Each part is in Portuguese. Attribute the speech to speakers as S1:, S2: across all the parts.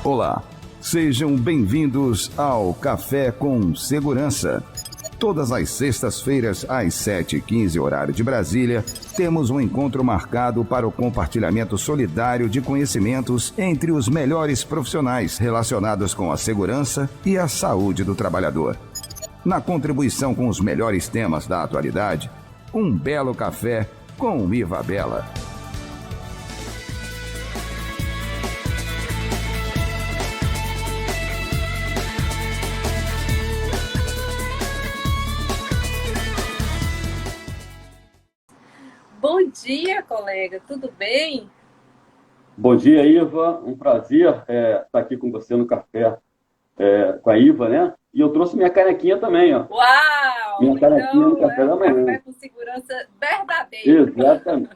S1: Olá, sejam bem-vindos ao Café com Segurança. Todas as sextas-feiras, às 7h15, horário de Brasília, temos um encontro marcado para o compartilhamento solidário de conhecimentos entre os melhores profissionais relacionados com a segurança e a saúde do trabalhador. Na contribuição com os melhores temas da atualidade, um belo café com Iva Bela.
S2: Bom dia, colega. Tudo bem?
S3: Bom dia, Iva. Um prazer estar aqui com você no café com a Iva, né? E eu trouxe minha canequinha também, ó.
S2: Uau!
S3: Minha canequinha no café da manhã.
S2: Café com segurança verdadeiro.
S3: Exatamente.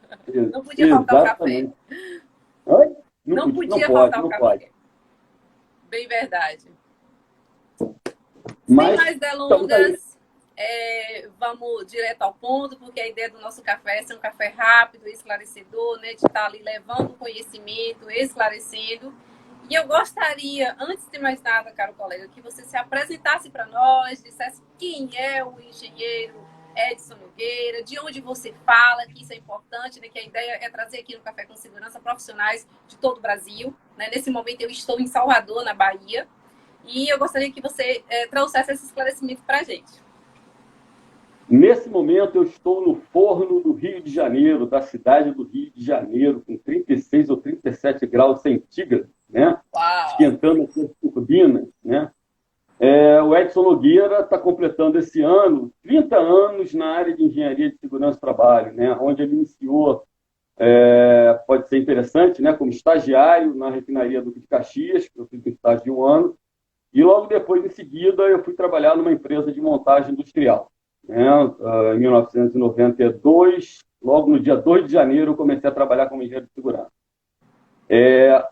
S2: Não podia faltar o café.
S3: Oi?
S2: Não podia faltar o café.
S3: Pode.
S2: Bem verdade.
S3: Mas,
S2: sem mais delongas, vamos direto ao ponto, porque a ideia do nosso café é ser um café rápido, esclarecedor, né? De estar ali levando conhecimento, esclarecendo. E eu gostaria, antes de mais nada, caro colega, que você se apresentasse para nós, dissesse quem é o engenheiro Edson Nogueira, de onde você fala, que isso é importante, né? Que a ideia é trazer aqui no Café com Segurança profissionais de todo o Brasil. Né? Nesse momento eu estou em Salvador, na Bahia, e eu gostaria que você trouxesse esse esclarecimento para a gente.
S3: Nesse momento eu estou no forno do Rio de Janeiro, da cidade do Rio de Janeiro, com 36 ou 37 graus centígrados, né?
S2: Uau.
S3: Esquentando as turbinas, né? O Edson Nogueira está completando esse ano 30 anos na área de engenharia de segurança do trabalho, né? Onde ele iniciou, pode ser interessante, né? Como estagiário na refinaria Duque de Caxias, que eu fiz um estágio de 1 ano, e logo depois, em seguida, eu fui trabalhar numa empresa de montagem industrial. Em 1992, logo no dia 2 de janeiro, eu comecei a trabalhar como engenheiro de segurança.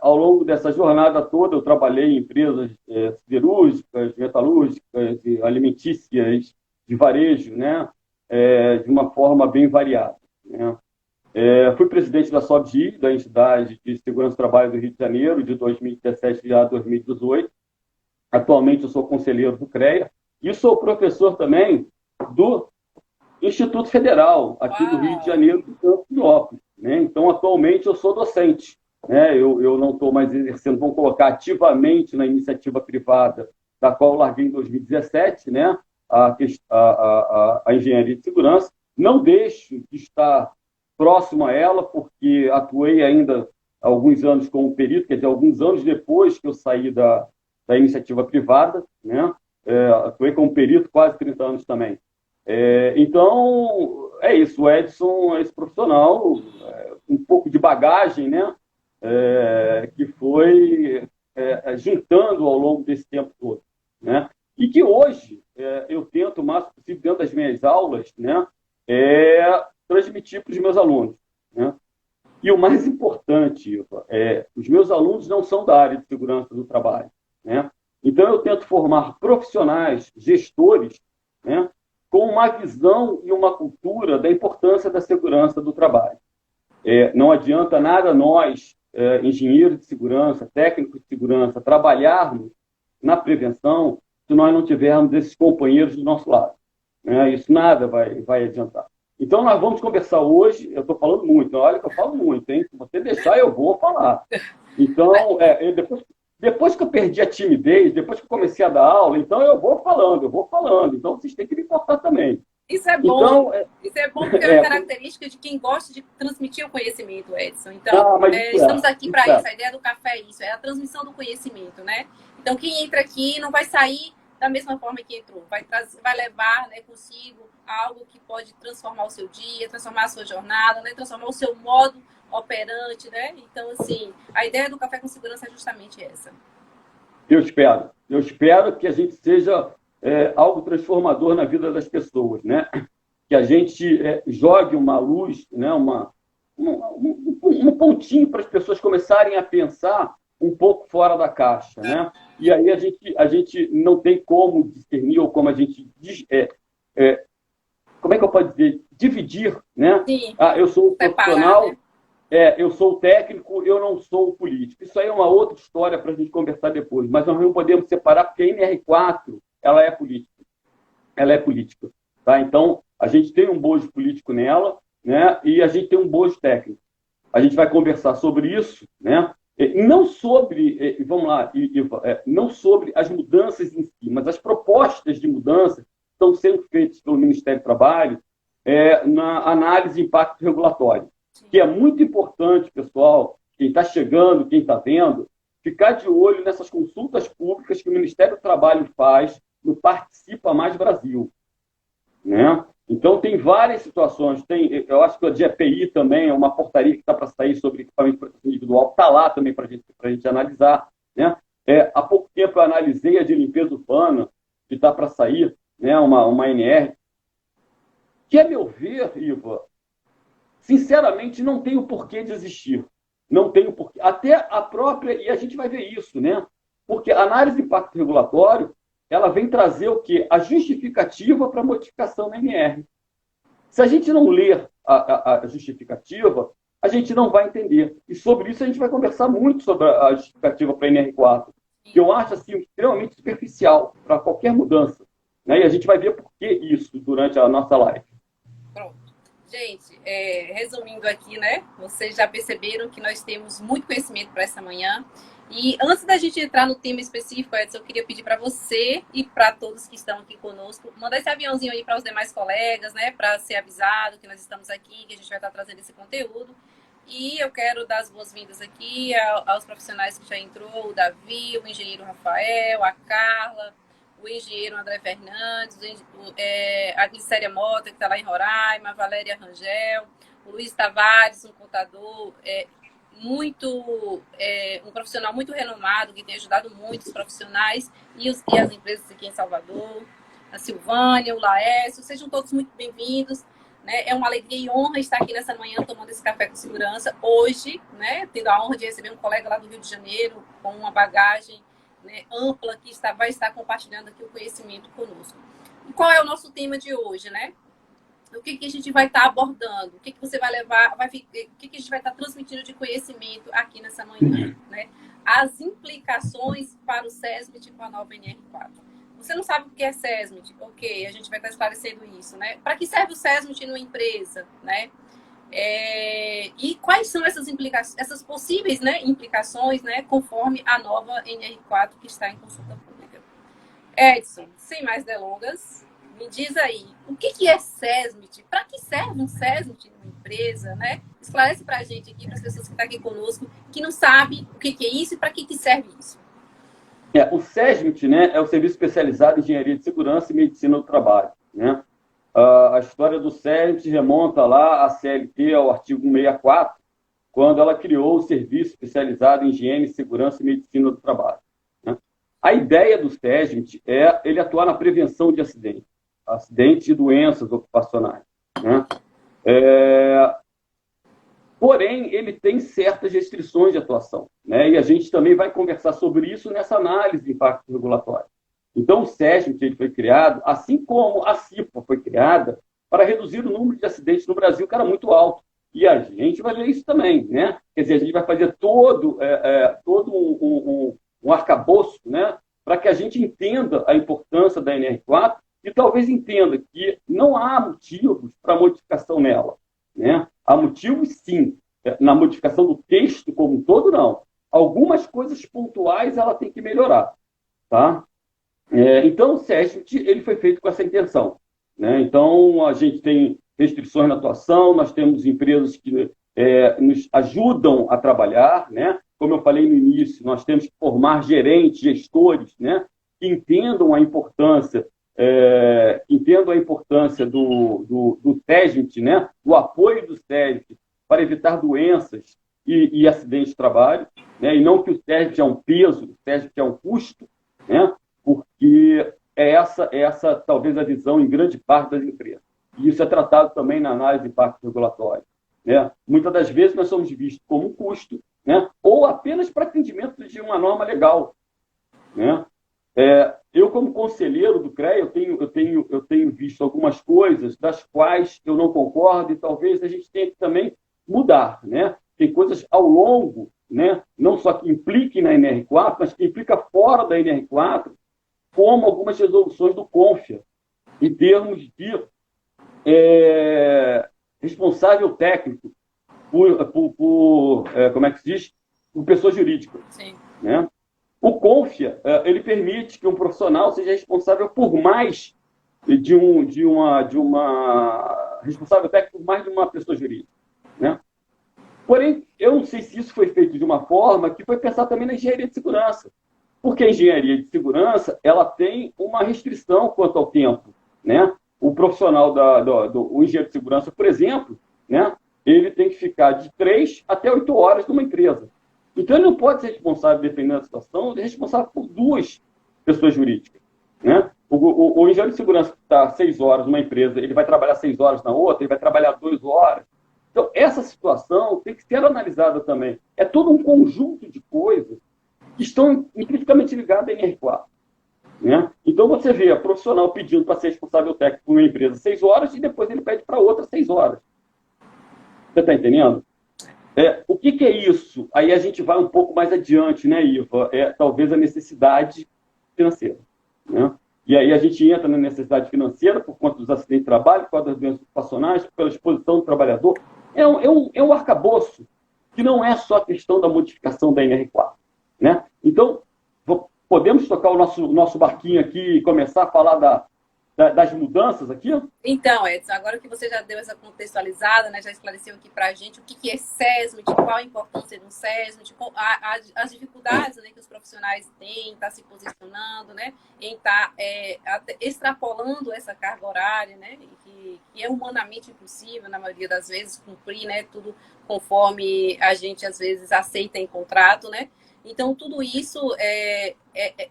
S3: Ao longo dessa jornada toda, eu trabalhei em empresas siderúrgicas, metalúrgicas, alimentícias, de varejo, né? De uma forma bem variada. Né? Fui presidente da SOBGI, da Entidade de Segurança do Trabalho do Rio de Janeiro, de 2017 a 2018. Atualmente, eu sou conselheiro do CREA e sou professor também do Instituto Federal, aqui do Rio de Janeiro, do Campo de Óculos. Né? Então, atualmente, eu sou docente. Né? Eu não estou mais exercendo, vamos colocar ativamente na iniciativa privada, da qual eu larguei em 2017, né? a engenharia de segurança. Não deixo de estar próximo a ela, porque atuei ainda há alguns anos como perito, quer dizer, alguns anos depois que eu saí da iniciativa privada, né? Atuei como perito quase 30 anos também. Então, é isso. O Edson é esse profissional, um pouco de bagagem, né? Que foi juntando ao longo desse tempo todo. Né? E que hoje eu tento, o máximo possível, dentro das minhas aulas, né? Transmitir para os meus alunos. Né? E o mais importante, Iva, os meus alunos não são da área de segurança do trabalho. Né? Então, eu tento formar profissionais, gestores, né? Com uma visão e uma cultura da importância da segurança do trabalho. Não adianta nada nós, engenheiros de segurança, técnicos de segurança, trabalharmos na prevenção se nós não tivermos esses companheiros do nosso lado. Né? Isso nada vai adiantar. Então, nós vamos conversar hoje, eu estou falando muito, olha que eu falo muito, hein? Se você deixar, eu vou falar. Então, depois que eu perdi a timidez, depois que eu comecei a dar aula, então eu vou falando. Então, vocês têm que me cortar também.
S2: Isso é bom. Então, isso é bom porque é uma característica de quem gosta de transmitir o conhecimento, Edson. Então, estamos aqui para isso. A ideia do café é isso, é a transmissão do conhecimento, né? Então, quem entra aqui não vai sair da mesma forma que entrou. Vai levar, né, consigo algo que pode transformar o seu dia, transformar a sua jornada, né? Transformar o seu modo operante, né? Então, assim, a ideia do Café com Segurança é justamente essa.
S3: Eu espero que a gente seja algo transformador na vida das pessoas, né? Que a gente jogue uma luz, né? Um pontinho para as pessoas começarem a pensar um pouco fora da caixa, né? E aí a gente não tem como discernir ou como a gente como é que eu posso dizer? Dividir, né?
S2: Sim.
S3: Eu sou um profissional,
S2: né?
S3: eu sou o técnico, eu não sou o político. Isso aí é uma outra história para a gente conversar depois, mas nós não podemos separar, porque a NR4 ela é política. Ela é política. Tá? Então, a gente tem um bojo político nela, né? E a gente tem um bojo técnico. A gente vai conversar sobre isso, né? Não sobre, vamos lá, não sobre as mudanças em si, mas as propostas de mudança estão sendo feitas pelo Ministério do Trabalho na análise de impacto regulatório, que é muito importante, pessoal, quem está chegando, quem está vendo, ficar de olho nessas consultas públicas que o Ministério do Trabalho faz no Participa Mais Brasil, né? Então, tem várias situações. Eu acho que a de EPI também é uma portaria que está para sair sobre equipamento de proteção individual, está lá também para a gente analisar, né? Há pouco tempo eu analisei a de limpeza urbana, que está para sair, né? uma NR, que, a meu ver, Iva, sinceramente, não tem o porquê de existir. Não tem o porquê. Até a própria, e a gente vai ver isso, né? Porque a análise de impacto regulatório, ela vem trazer o quê? A justificativa para a modificação da NR. Se a gente não ler a justificativa, a gente não vai entender. E sobre isso a gente vai conversar muito sobre a justificativa para a NR4, que eu acho assim, extremamente superficial para qualquer mudança. Né? E a gente vai ver por que isso durante a nossa live.
S2: Pronto. Gente, resumindo aqui, né? Vocês já perceberam que nós temos muito conhecimento para essa manhã. E antes da gente entrar no tema específico, Edson, eu queria pedir para você e para todos que estão aqui conosco, mandar esse aviãozinho aí para os demais colegas, né? Para ser avisado que nós estamos aqui, que a gente vai estar trazendo esse conteúdo. E eu quero dar as boas-vindas aqui aos profissionais que já entrou, o Davi, o engenheiro Rafael, a Carla, o engenheiro André Fernandes, a Glicéria Mota, que está lá em Roraima, a Valéria Rangel, o Luiz Tavares, um contador um profissional muito renomado, que tem ajudado muitos profissionais e as empresas aqui em Salvador, a Silvânia, o Laércio, sejam todos muito bem-vindos. Né? É uma alegria e honra estar aqui nessa manhã tomando esse café com segurança. Hoje, né, tendo a honra de receber um colega lá do Rio de Janeiro com uma bagagem, né, ampla que vai estar compartilhando aqui o conhecimento conosco. E qual é o nosso tema de hoje, né? O que a gente vai estar abordando? O que você vai levar? O que a gente vai estar transmitindo de conhecimento aqui nessa manhã, né? As implicações para o SESMIT com a nova NR4. Você não sabe o que é SESMIT? Ok, a gente vai estar esclarecendo isso, né? Para que serve o SESMIT numa empresa, né? E quais são essas implicações, essas possíveis, né, implicações, né, conforme a nova NR4 que está em consulta pública? Edson, sem mais delongas, me diz aí, o que é SESMIT? Para que serve um SESMIT numa empresa, né? Esclarece para a gente aqui, para as pessoas que estão aqui conosco, que não sabem o que é isso e para que serve isso.
S3: O SESMIT, né, é o Serviço Especializado em Engenharia de Segurança e Medicina do Trabalho. Né? A história do SESMIT remonta lá à CLT, ao artigo 164, quando ela criou o Serviço Especializado em Higiene, Segurança e Medicina do Trabalho. Né? A ideia do SESMIT é ele atuar na prevenção de acidentes e doenças ocupacionais. Né? Porém, ele tem certas restrições de atuação, né? E a gente também vai conversar sobre isso nessa análise de impacto regulatório. Então, o SESMIT ele foi criado, assim como a CIPA foi criada, para reduzir o número de acidentes no Brasil, que era muito alto. E a gente vai ver isso também, né? Quer dizer, a gente vai fazer todo um arcabouço, né? Para que a gente entenda a importância da NR4 e talvez entenda que não há motivos para modificação nela, né? Há motivos, sim. Na modificação do texto como um todo, não. Algumas coisas pontuais ela tem que melhorar. Tá? Então, o SESMIT ele foi feito com essa intenção. Né? Então, a gente tem restrições na atuação, nós temos empresas que nos ajudam a trabalhar. Né? Como eu falei no início, nós temos que formar gerentes, gestores, né? Que entendam a importância do SESMIT, né? Do apoio do SESMIT para evitar doenças e acidentes de trabalho, né? E não que o SESMIT é um peso, o SESMIT é um custo, né? Porque essa talvez a visão em grande parte das empresas. E isso é tratado também na análise de impacto regulatório. Né? Muitas das vezes nós somos vistos como um custo, né? Ou apenas para atendimento de uma norma legal. Né? Eu, como conselheiro do CREA, eu tenho visto algumas coisas das quais eu não concordo e talvez a gente tenha que também mudar. Né? tem coisas ao longo, né, não só que impliquem na NR4, mas que implica fora da NR4, como algumas resoluções do CONFIA, em termos de responsável técnico como é que se diz? Por pessoa jurídica.
S2: Sim.
S3: Né? O CONFIA, ele permite que um profissional seja responsável por mais de uma responsável técnico por mais de uma pessoa jurídica. Né? Porém, eu não sei se isso foi feito de uma forma que foi pensar também na engenharia de segurança. Porque a engenharia de segurança ela tem uma restrição quanto ao tempo. Né? O profissional o engenheiro de segurança, por exemplo, né? Ele tem que ficar de 3 até 8 horas numa empresa. Então, ele não pode ser responsável, dependendo da situação, ele é responsável por 2 pessoas jurídicas. Né? O engenheiro de segurança que está 6 horas numa empresa, ele vai trabalhar 6 horas na outra, ele vai trabalhar 2 horas. Então, essa situação tem que ser analisada também. É todo um conjunto de coisas que estão intrinsecamente ligadas à NR4. Né? Então, você vê a profissional pedindo para ser responsável técnico por uma empresa 6 horas e depois ele pede para outra 6 horas. Você está entendendo? O que é isso? Aí a gente vai um pouco mais adiante, né, Iva? Talvez a necessidade financeira. Né? E aí a gente entra na necessidade financeira por conta dos acidentes de trabalho, por causa das doenças ocupacionais, pela exposição do trabalhador. É um arcabouço que não é só a questão da modificação da NR4. Né? Então, podemos tocar o nosso barquinho aqui e começar a falar das mudanças aqui?
S2: Então, Edson, agora que você já deu essa contextualizada, né, já esclareceu aqui para a gente o que é SESMIT, qual a importância do SESMIT, as dificuldades, né, que os profissionais têm em estar se posicionando, né, em estar extrapolando essa carga horária, né, que é humanamente impossível, na maioria das vezes, cumprir, né, tudo conforme a gente, às vezes, aceita em contrato, né. Então, tudo isso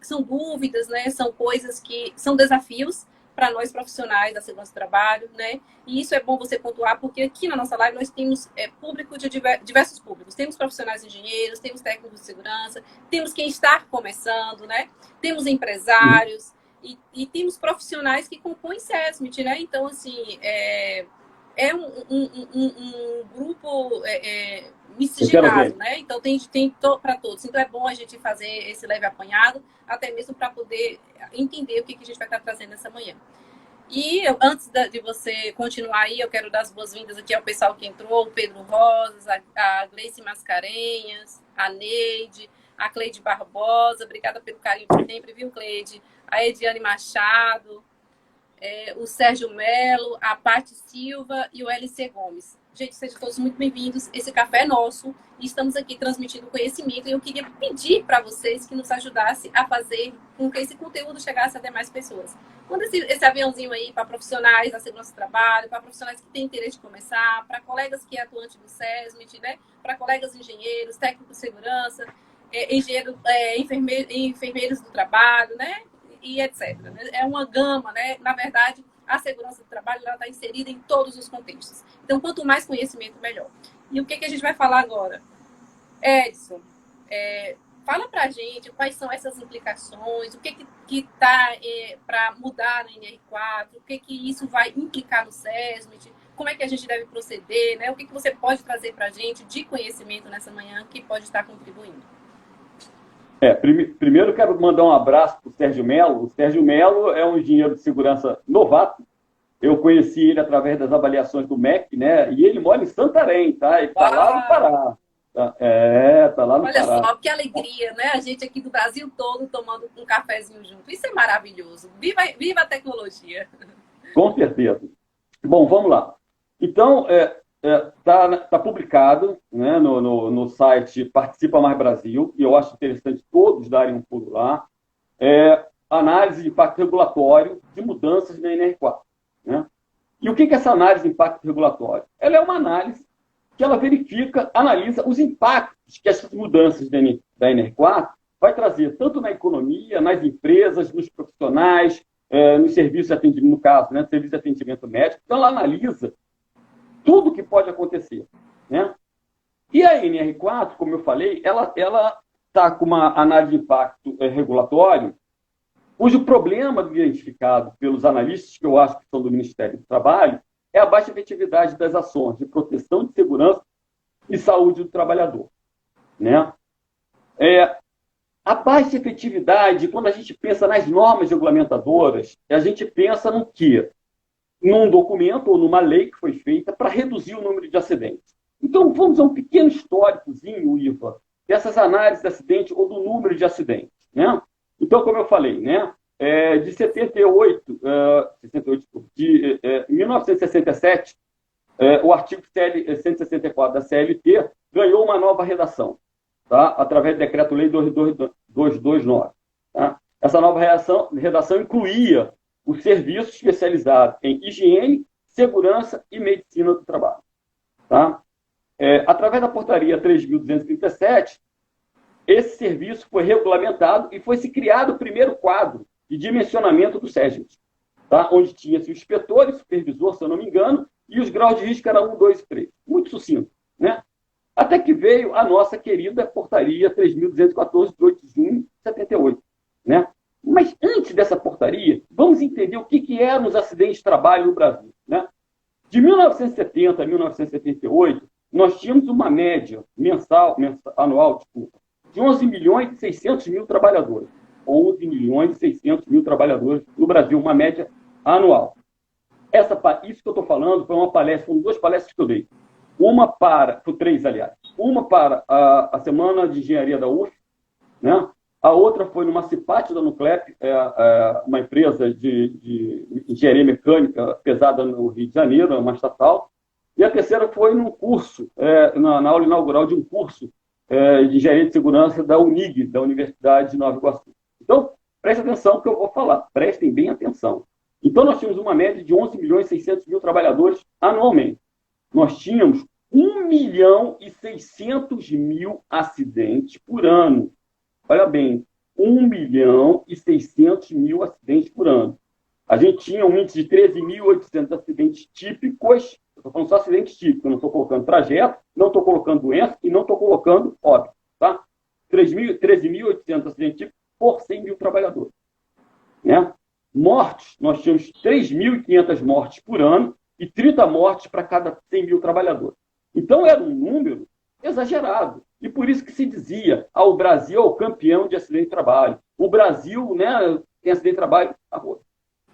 S2: são dúvidas, né, são coisas que são desafios para nós profissionais da segurança do trabalho, né? E isso é bom você pontuar, porque aqui na nossa live nós temos público de diversos públicos. Temos profissionais engenheiros, temos técnicos de segurança, temos quem está começando, né? Temos empresários e temos profissionais que compõem SESMIT, né? Então, assim, é um grupo miscigenado, né? Então, tem para todos. Então, é bom a gente fazer esse leve apanhado, até mesmo para poder entender o que a gente vai estar trazendo nessa manhã. E antes de você continuar aí, eu quero dar as boas-vindas aqui ao pessoal que entrou, o Pedro Rosas, a Gleice Mascarenhas, a Neide, a Cleide Barbosa, obrigada pelo carinho de sempre, viu, Cleide? A Ediane Machado, o Sérgio Melo, a Paty Silva e o LC Gomes. Gente, sejam todos muito bem-vindos. Esse café é nosso e estamos aqui transmitindo conhecimento. E eu queria pedir para vocês que nos ajudassem a fazer com que esse conteúdo chegasse a demais pessoas. Manda esse aviãozinho aí para profissionais da segurança do trabalho, para profissionais que têm interesse de começar, para colegas que é atuante do SESMIT, né? Para colegas engenheiros, técnicos de segurança, enfermeiros do trabalho, né? E etc. É uma gama, né? Na verdade, a segurança do trabalho está inserida em todos os contextos. Então, quanto mais conhecimento, melhor. E o que a gente vai falar agora? Edson, fala para a gente quais são essas implicações, o que está para mudar na NR4, o que isso vai implicar no SESMIT, como é que a gente deve proceder, né? O que você pode trazer para a gente de conhecimento nessa manhã que pode estar contribuindo?
S3: Primeiro, quero mandar um abraço para o Sérgio Melo. O Sérgio Melo é um engenheiro de segurança novato. Eu conheci ele através das avaliações do MEC, né? E ele mora em Santarém, tá? Ele está lá no Pará. Está lá no Pará.
S2: Olha só, que alegria, né? A gente aqui do Brasil todo tomando um cafezinho junto. Isso é maravilhoso. Viva a tecnologia.
S3: Com certeza. Bom, vamos lá. Então, tá publicado, né, no site Participa Mais Brasil, e eu acho interessante todos darem um pulo lá, análise de impacto regulatório de mudanças na NR4. Né? E o que é essa análise de impacto regulatório? Ela é uma análise que ela analisa os impactos que essas mudanças da NR4 vai trazer, tanto na economia, nas empresas, nos profissionais, nos serviços de atendimento, no caso, né, serviço de atendimento médico. Então, ela analisa tudo que pode acontecer. Né? E a NR4, como eu falei, ela está com uma análise de impacto regulatório, cujo problema identificado pelos analistas, que eu acho que são do Ministério do Trabalho, é a baixa efetividade das ações de proteção de segurança e saúde do trabalhador, né? A baixa efetividade, quando a gente pensa nas normas regulamentadoras, a gente pensa no quê? Num documento ou numa lei que foi feita para reduzir o número de acidentes. Então, vamos a um pequeno históricozinho, Iva, dessas análises de acidente ou do número de acidentes, né? Então, como eu falei, né, de 1967, o artigo 164 da CLT ganhou uma nova redação, tá? Através do Decreto-Lei 2229. Tá? Essa nova redação incluía o serviço especializado em higiene, segurança e medicina do trabalho. Tá? Através da portaria 3.237, esse serviço foi regulamentado e foi se criado o primeiro quadro de dimensionamento do SESMIT, tá? Onde tinha-se o inspetor e supervisor, se eu não me engano, e os graus de risco eram 1, 2 e 3. Muito sucinto, né? Até que veio a nossa querida portaria 3.214, de 8 de junho de 78, né? Mas antes dessa portaria, vamos entender o que eram os acidentes de trabalho no Brasil, né? De 1970 a 1978, nós tínhamos uma média anual, de 11 milhões e 600 mil trabalhadores. 11 milhões e 600 mil trabalhadores no Brasil, uma média anual. Isso que eu estou falando foram duas palestras que eu dei. Três, aliás. Uma para a Semana de Engenharia da UF, né? A outra foi numa CIPAT da Nuclep, uma empresa de engenharia mecânica pesada no Rio de Janeiro, uma estatal. E a terceira foi num curso, na aula inaugural de um curso de engenharia de segurança da UNIG, da Universidade de Nova Iguaçu. Então, preste atenção no que eu vou falar. Prestem bem atenção. Então, nós tínhamos uma média de 11 milhões e 600 mil trabalhadores anualmente. Nós tínhamos 1 milhão e 600 mil acidentes por ano. Olha bem, 1 milhão e 600 mil acidentes por ano. A gente tinha um índice de 13.800 acidentes típicos. Eu estou falando só acidentes típicos, eu não estou colocando trajeto, não estou colocando doença e não estou colocando óbito. Tá? 13.800 acidentes típicos por 100 mil trabalhadores. Né? Mortes, nós tínhamos 3.500 mortes por ano e 30 mortes para cada 100 mil trabalhadores. Então, era um número exagerado. E por isso que se dizia, o Brasil é o campeão de acidente de trabalho. O Brasil, né, tem acidente de trabalho a rua.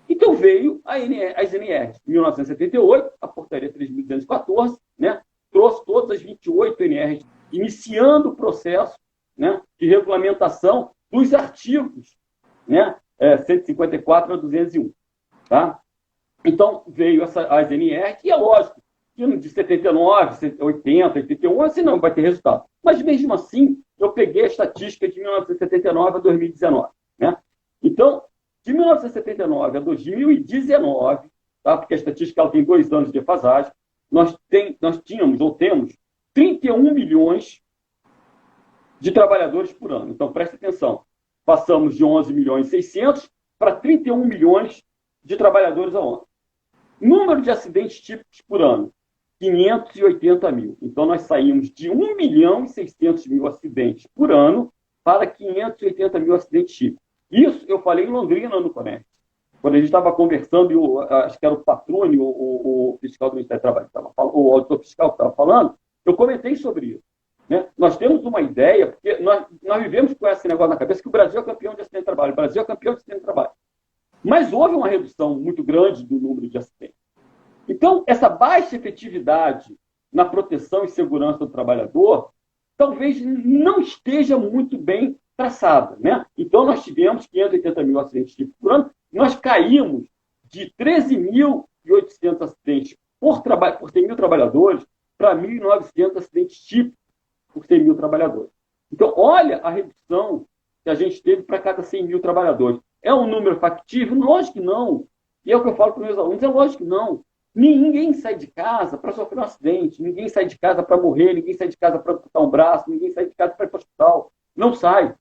S3: Então, veio as NRs. Em 1978, a portaria 3.214, né, trouxe todas as 28 NRs, iniciando o processo, né, de regulamentação dos artigos, né, 154 a 201. Tá? Então, veio as NRs, e é lógico, de 79, 80, 81, assim não vai ter resultado. Mas, mesmo assim, eu peguei a estatística de 1979 a 2019. Né? Então, de 1979 a 2019, tá? Porque a estatística ela tem 2 anos de defasagem, nós tínhamos ou temos 31 milhões de trabalhadores por ano. Então, preste atenção. Passamos de 11 milhões e 600 para 31 milhões de trabalhadores ao ano. Número de acidentes típicos por ano, 580 mil. Então, nós saímos de 1 milhão e 600 mil acidentes por ano para 580 mil acidentes típicos. Isso eu falei em Londrina, no Conect. Quando a gente estava conversando, acho que era o Patrone, o fiscal do Ministério do Trabalho, o auditor fiscal que estava falando, eu comentei sobre isso. Né? Nós temos uma ideia, porque nós vivemos com esse negócio na cabeça, que o Brasil é campeão de acidente de trabalho, o Brasil é campeão de acidente de trabalho. Mas houve uma redução muito grande do número de acidentes. Então, essa baixa efetividade na proteção e segurança do trabalhador talvez não esteja muito bem traçada. Né? Então, nós tivemos 580 mil acidentes típicos por ano, nós caímos de 13.800 acidentes por 100 mil trabalhadores para 1.900 acidentes típicos por 100 mil trabalhadores. Então, olha a redução que a gente teve para cada 100 mil trabalhadores. É um número factível? Lógico que não. E é o que eu falo para os meus alunos, é lógico que não. Ninguém sai de casa para sofrer um acidente, ninguém sai de casa para morrer, ninguém sai de casa para amputar um braço, ninguém sai de casa para ir para o hospital. Não sai.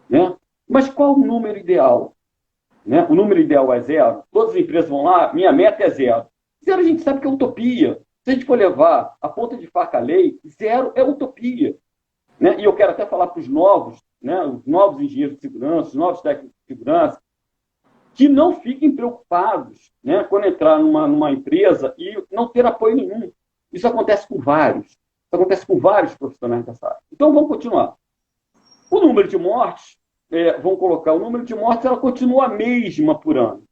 S3: Né? Mas qual o número ideal? Né? O número ideal é 0. Todas as empresas vão lá, minha meta é 0. 0 a gente sabe que é utopia. Se a gente for levar a ponta de faca a lei, 0 é utopia. Né? E eu quero até falar para os novos, né, os novos engenheiros de segurança, os novos técnicos de segurança, que não fiquem preocupados, né, quando entrar numa empresa e não ter apoio nenhum. Isso acontece com vários. Isso acontece com vários profissionais dessa área. Então, vamos continuar. O número de mortes, vamos colocar, o número de mortes, ela continua a mesma por ano.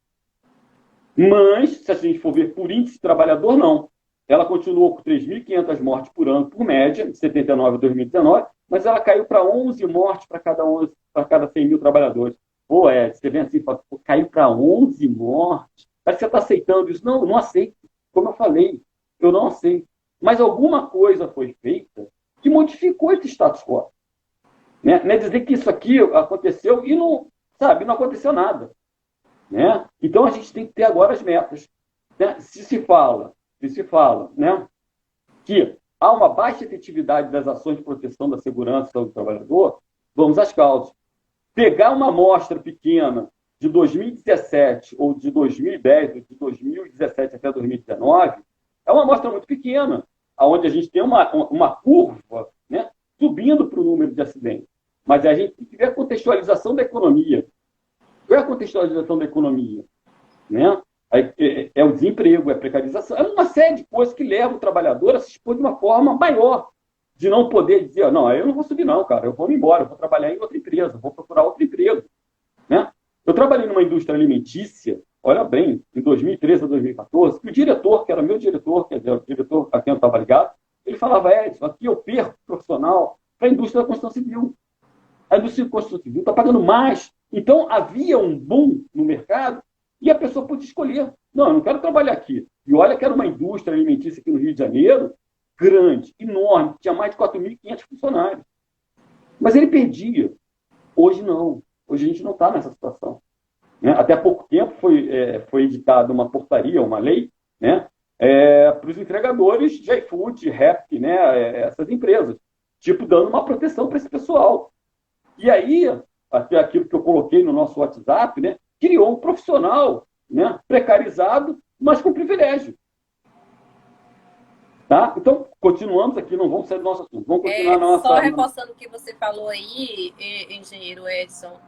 S3: Mas, se a gente for ver por índice trabalhador, não. Ela continuou com 3.500 mortes por ano, por média, de 79 a 2019, mas ela caiu para 11 mortes para cada 100 mil trabalhadores. Pô, você vem assim e fala, caiu para 11 mortes? Parece que você está aceitando isso. Não, eu não aceito. Como eu falei, eu não aceito. Mas alguma coisa foi feita que modificou esse status quo. Né? Não é dizer que isso aqui aconteceu e não aconteceu nada. Né? Então, a gente tem que ter agora as metas. Né? Se se fala, né, que há uma baixa efetividade das ações de proteção da segurança do trabalhador, vamos às causas. Pegar uma amostra pequena de 2017 ou de 2010, ou de 2017 até 2019, é uma amostra muito pequena, onde a gente tem uma curva, né, subindo para o número de acidentes. Mas a gente tem que ver a contextualização da economia. Qual é a contextualização da economia? Né? É o desemprego, é a precarização, é uma série de coisas que levam o trabalhador a se expor de uma forma maior, de não poder dizer, não, eu não vou subir não, cara, eu vou me embora, eu vou trabalhar em outra empresa, vou procurar outro emprego. Né? Eu trabalhei numa indústria alimentícia, olha bem, em 2013 a 2014, que o diretor, que era meu diretor, quer dizer, o diretor a quem eu estava ligado, ele falava, Edson, aqui eu perco profissional para a indústria da construção civil. A indústria da construção civil está pagando mais. Então, havia um boom no mercado e a pessoa podia escolher. Não, eu não quero trabalhar aqui. E olha que era uma indústria alimentícia aqui no Rio de Janeiro, grande, enorme, tinha mais de 4.500 funcionários. Mas ele perdia. Hoje não. Hoje a gente não está nessa situação. Né? Até há pouco tempo foi editada uma portaria, uma lei, né, para os entregadores de iFood, Rappi, né, essas empresas, tipo, dando uma proteção para esse pessoal. E aí, até aquilo que eu coloquei no nosso WhatsApp, né, criou um profissional, né, precarizado, mas com privilégio. Tá? Então, continuamos aqui, não vamos sair do nosso assunto. Vamos continuar na nossa...
S2: Só reforçando o que você falou aí, engenheiro Edson,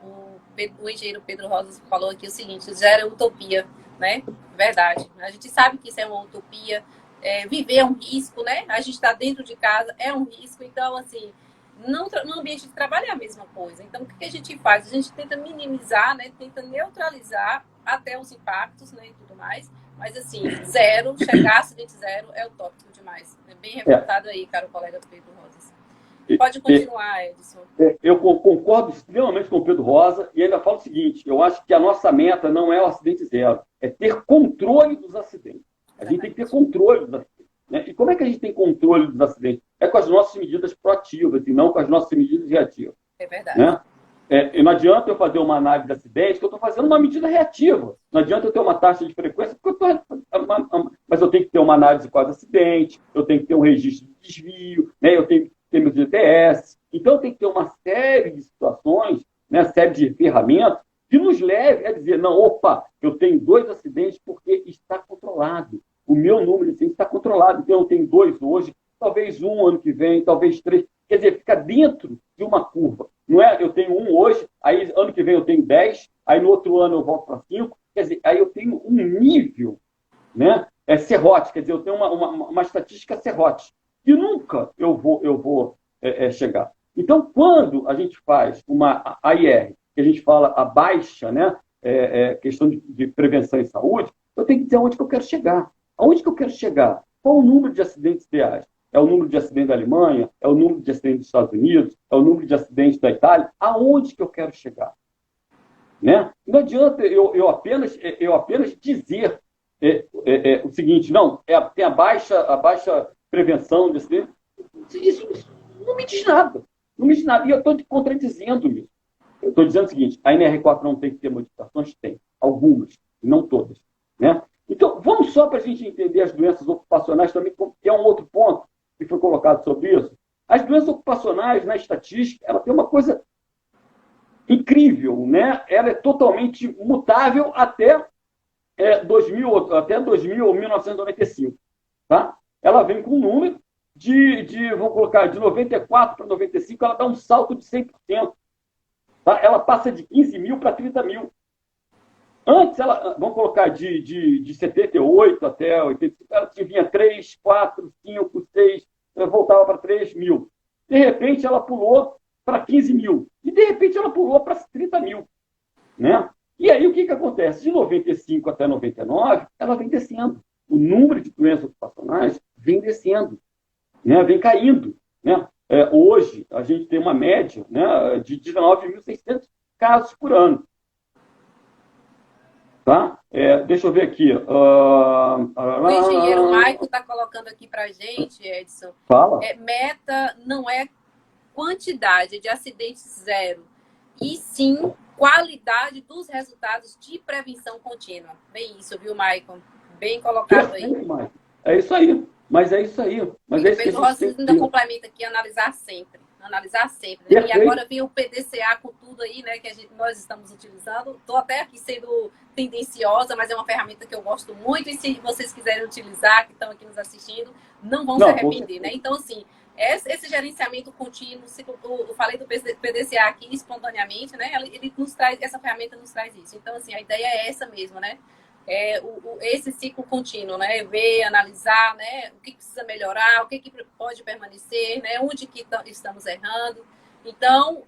S2: o engenheiro Pedro Rosas falou aqui o seguinte, já era utopia, né? Verdade. A gente sabe que isso é uma utopia, viver é um risco, né? A gente está dentro de casa, é um risco, então, assim, no ambiente de trabalho é a mesma coisa. Então, o que a gente faz? A gente tenta minimizar, né? Tenta neutralizar até os impactos, né? E tudo mais. Mas, assim, chegar a acidente zero é utópico demais. É bem revoltado aí, caro colega Pedro Rosas. Pode continuar, Edson.
S3: Eu concordo extremamente com o Pedro Rosa e ainda falo o seguinte, eu acho que a nossa meta não é o acidente zero, é ter controle dos acidentes. A gente tem que ter controle dos acidentes. Né? E como é que a gente tem controle dos acidentes? É com as nossas medidas proativas e não com as nossas medidas reativas.
S2: É verdade.
S3: Né? Não adianta eu fazer uma análise de acidente, que eu estou fazendo uma medida reativa. Não adianta eu ter uma taxa de frequência, mas eu tenho que ter uma análise quase acidente, eu tenho que ter um registro de desvio, né? Eu tenho que ter meu GTS. Então, eu tenho que ter uma série de situações, né? Série de ferramentas, que nos leve a dizer, não, opa, eu tenho 2 acidentes porque está controlado. O meu número de acidentes está controlado. Então, eu tenho 2 hoje, talvez 1 ano que vem, talvez 3. Quer dizer, fica dentro de uma curva. Não é, eu tenho 1 hoje, aí ano que vem eu tenho 10, aí no outro ano eu volto para 5. Quer dizer, aí eu tenho um nível, né, serrote, quer dizer, eu tenho uma estatística serrote, que nunca eu vou chegar. Então, quando a gente faz uma AIR, que a gente fala a baixa, né, questão de prevenção e saúde, eu tenho que dizer aonde que eu quero chegar. Aonde que eu quero chegar? Qual o número de acidentes reais? É o número de acidentes da Alemanha? É o número de acidentes dos Estados Unidos? É o número de acidentes da Itália? Aonde que eu quero chegar? Né? Não adianta eu apenas dizer o seguinte, não, tem a baixa prevenção de acidentes. Isso não me diz nada. Não me diz nada. E eu estou contradizendo isso. Eu estou dizendo o seguinte, a NR4 não tem que ter modificações? Tem. Algumas, não todas. Né? Então, vamos só para a gente entender as doenças ocupacionais também, que é um outro ponto que foi colocado sobre isso. As doenças ocupacionais, na estatística, ela tem uma coisa incrível, né? Ela é totalmente mutável até 2000 ou 1995. Tá? Ela vem com um número vamos colocar, de 94 para 95, ela dá um salto de 100%. Tá? Ela passa de 15 mil para 30 mil. Antes, vamos colocar de 78 até 85, ela vinha 3, 4, 5, 6, voltava para 3 mil. De repente, ela pulou para 15 mil. E, de repente, ela pulou para 30 mil. Né? E aí, o que acontece? De 95 até 99, ela vem descendo. O número de doenças ocupacionais vem descendo, né? Vem caindo. Né? Hoje, a gente tem uma média, né, de 19.600 casos por ano. Tá? Deixa eu ver aqui.
S2: O engenheiro Maico está colocando aqui para a gente, Edson.
S3: Fala.
S2: Meta não é quantidade de acidentes zero, e sim qualidade dos resultados de prevenção contínua. Bem isso, viu, Maicon? Bem colocado aí.
S3: Maicon. É isso aí. Mas é isso aí. Mas é isso que a gente
S2: tem ainda complementa aqui, analisar sempre. Analisar sempre. Né? E agora vem o PDCA com tudo aí, né, que nós estamos utilizando. Estou até aqui sendo tendenciosa, mas é uma ferramenta que eu gosto muito. E se vocês quiserem utilizar, que estão aqui nos assistindo, não vão se arrepender, né? Então, assim, esse gerenciamento contínuo, eu falei do PDCA aqui espontaneamente, né? Ele nos traz, essa ferramenta nos traz isso. Então, assim, a ideia é essa mesmo, né? Esse ciclo contínuo, né? Ver, analisar, né? O que precisa melhorar, o que pode permanecer, né? Onde que estamos errando. Então,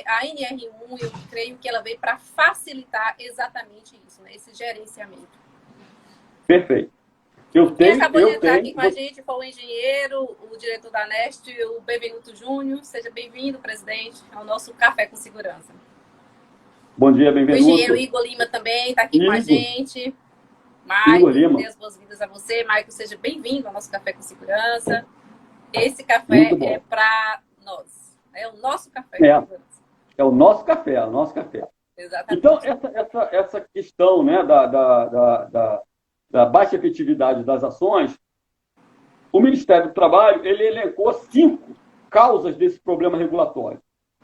S2: a NR1, eu creio que ela veio para facilitar exatamente isso, né? Esse gerenciamento.
S3: Perfeito.
S2: Quem acabou de entrar aqui com a gente foi o engenheiro, o diretor da Neste, o Bebenuto Júnior. Seja bem-vindo, presidente, ao nosso Café com Segurança.
S3: Bom dia, bem-vindo.
S2: O engenheiro Igor Lima também está aqui com a gente. Maicon, dê as boas-vindas a você. Maicon, seja bem-vindo ao nosso Café com Segurança. Esse café é para nós. É o nosso café com segurança.
S3: É o nosso café, é o nosso café.
S2: Exatamente.
S3: Então, essa questão, né, da baixa efetividade das ações, o Ministério do Trabalho ele elencou 5 causas desse problema regulatório.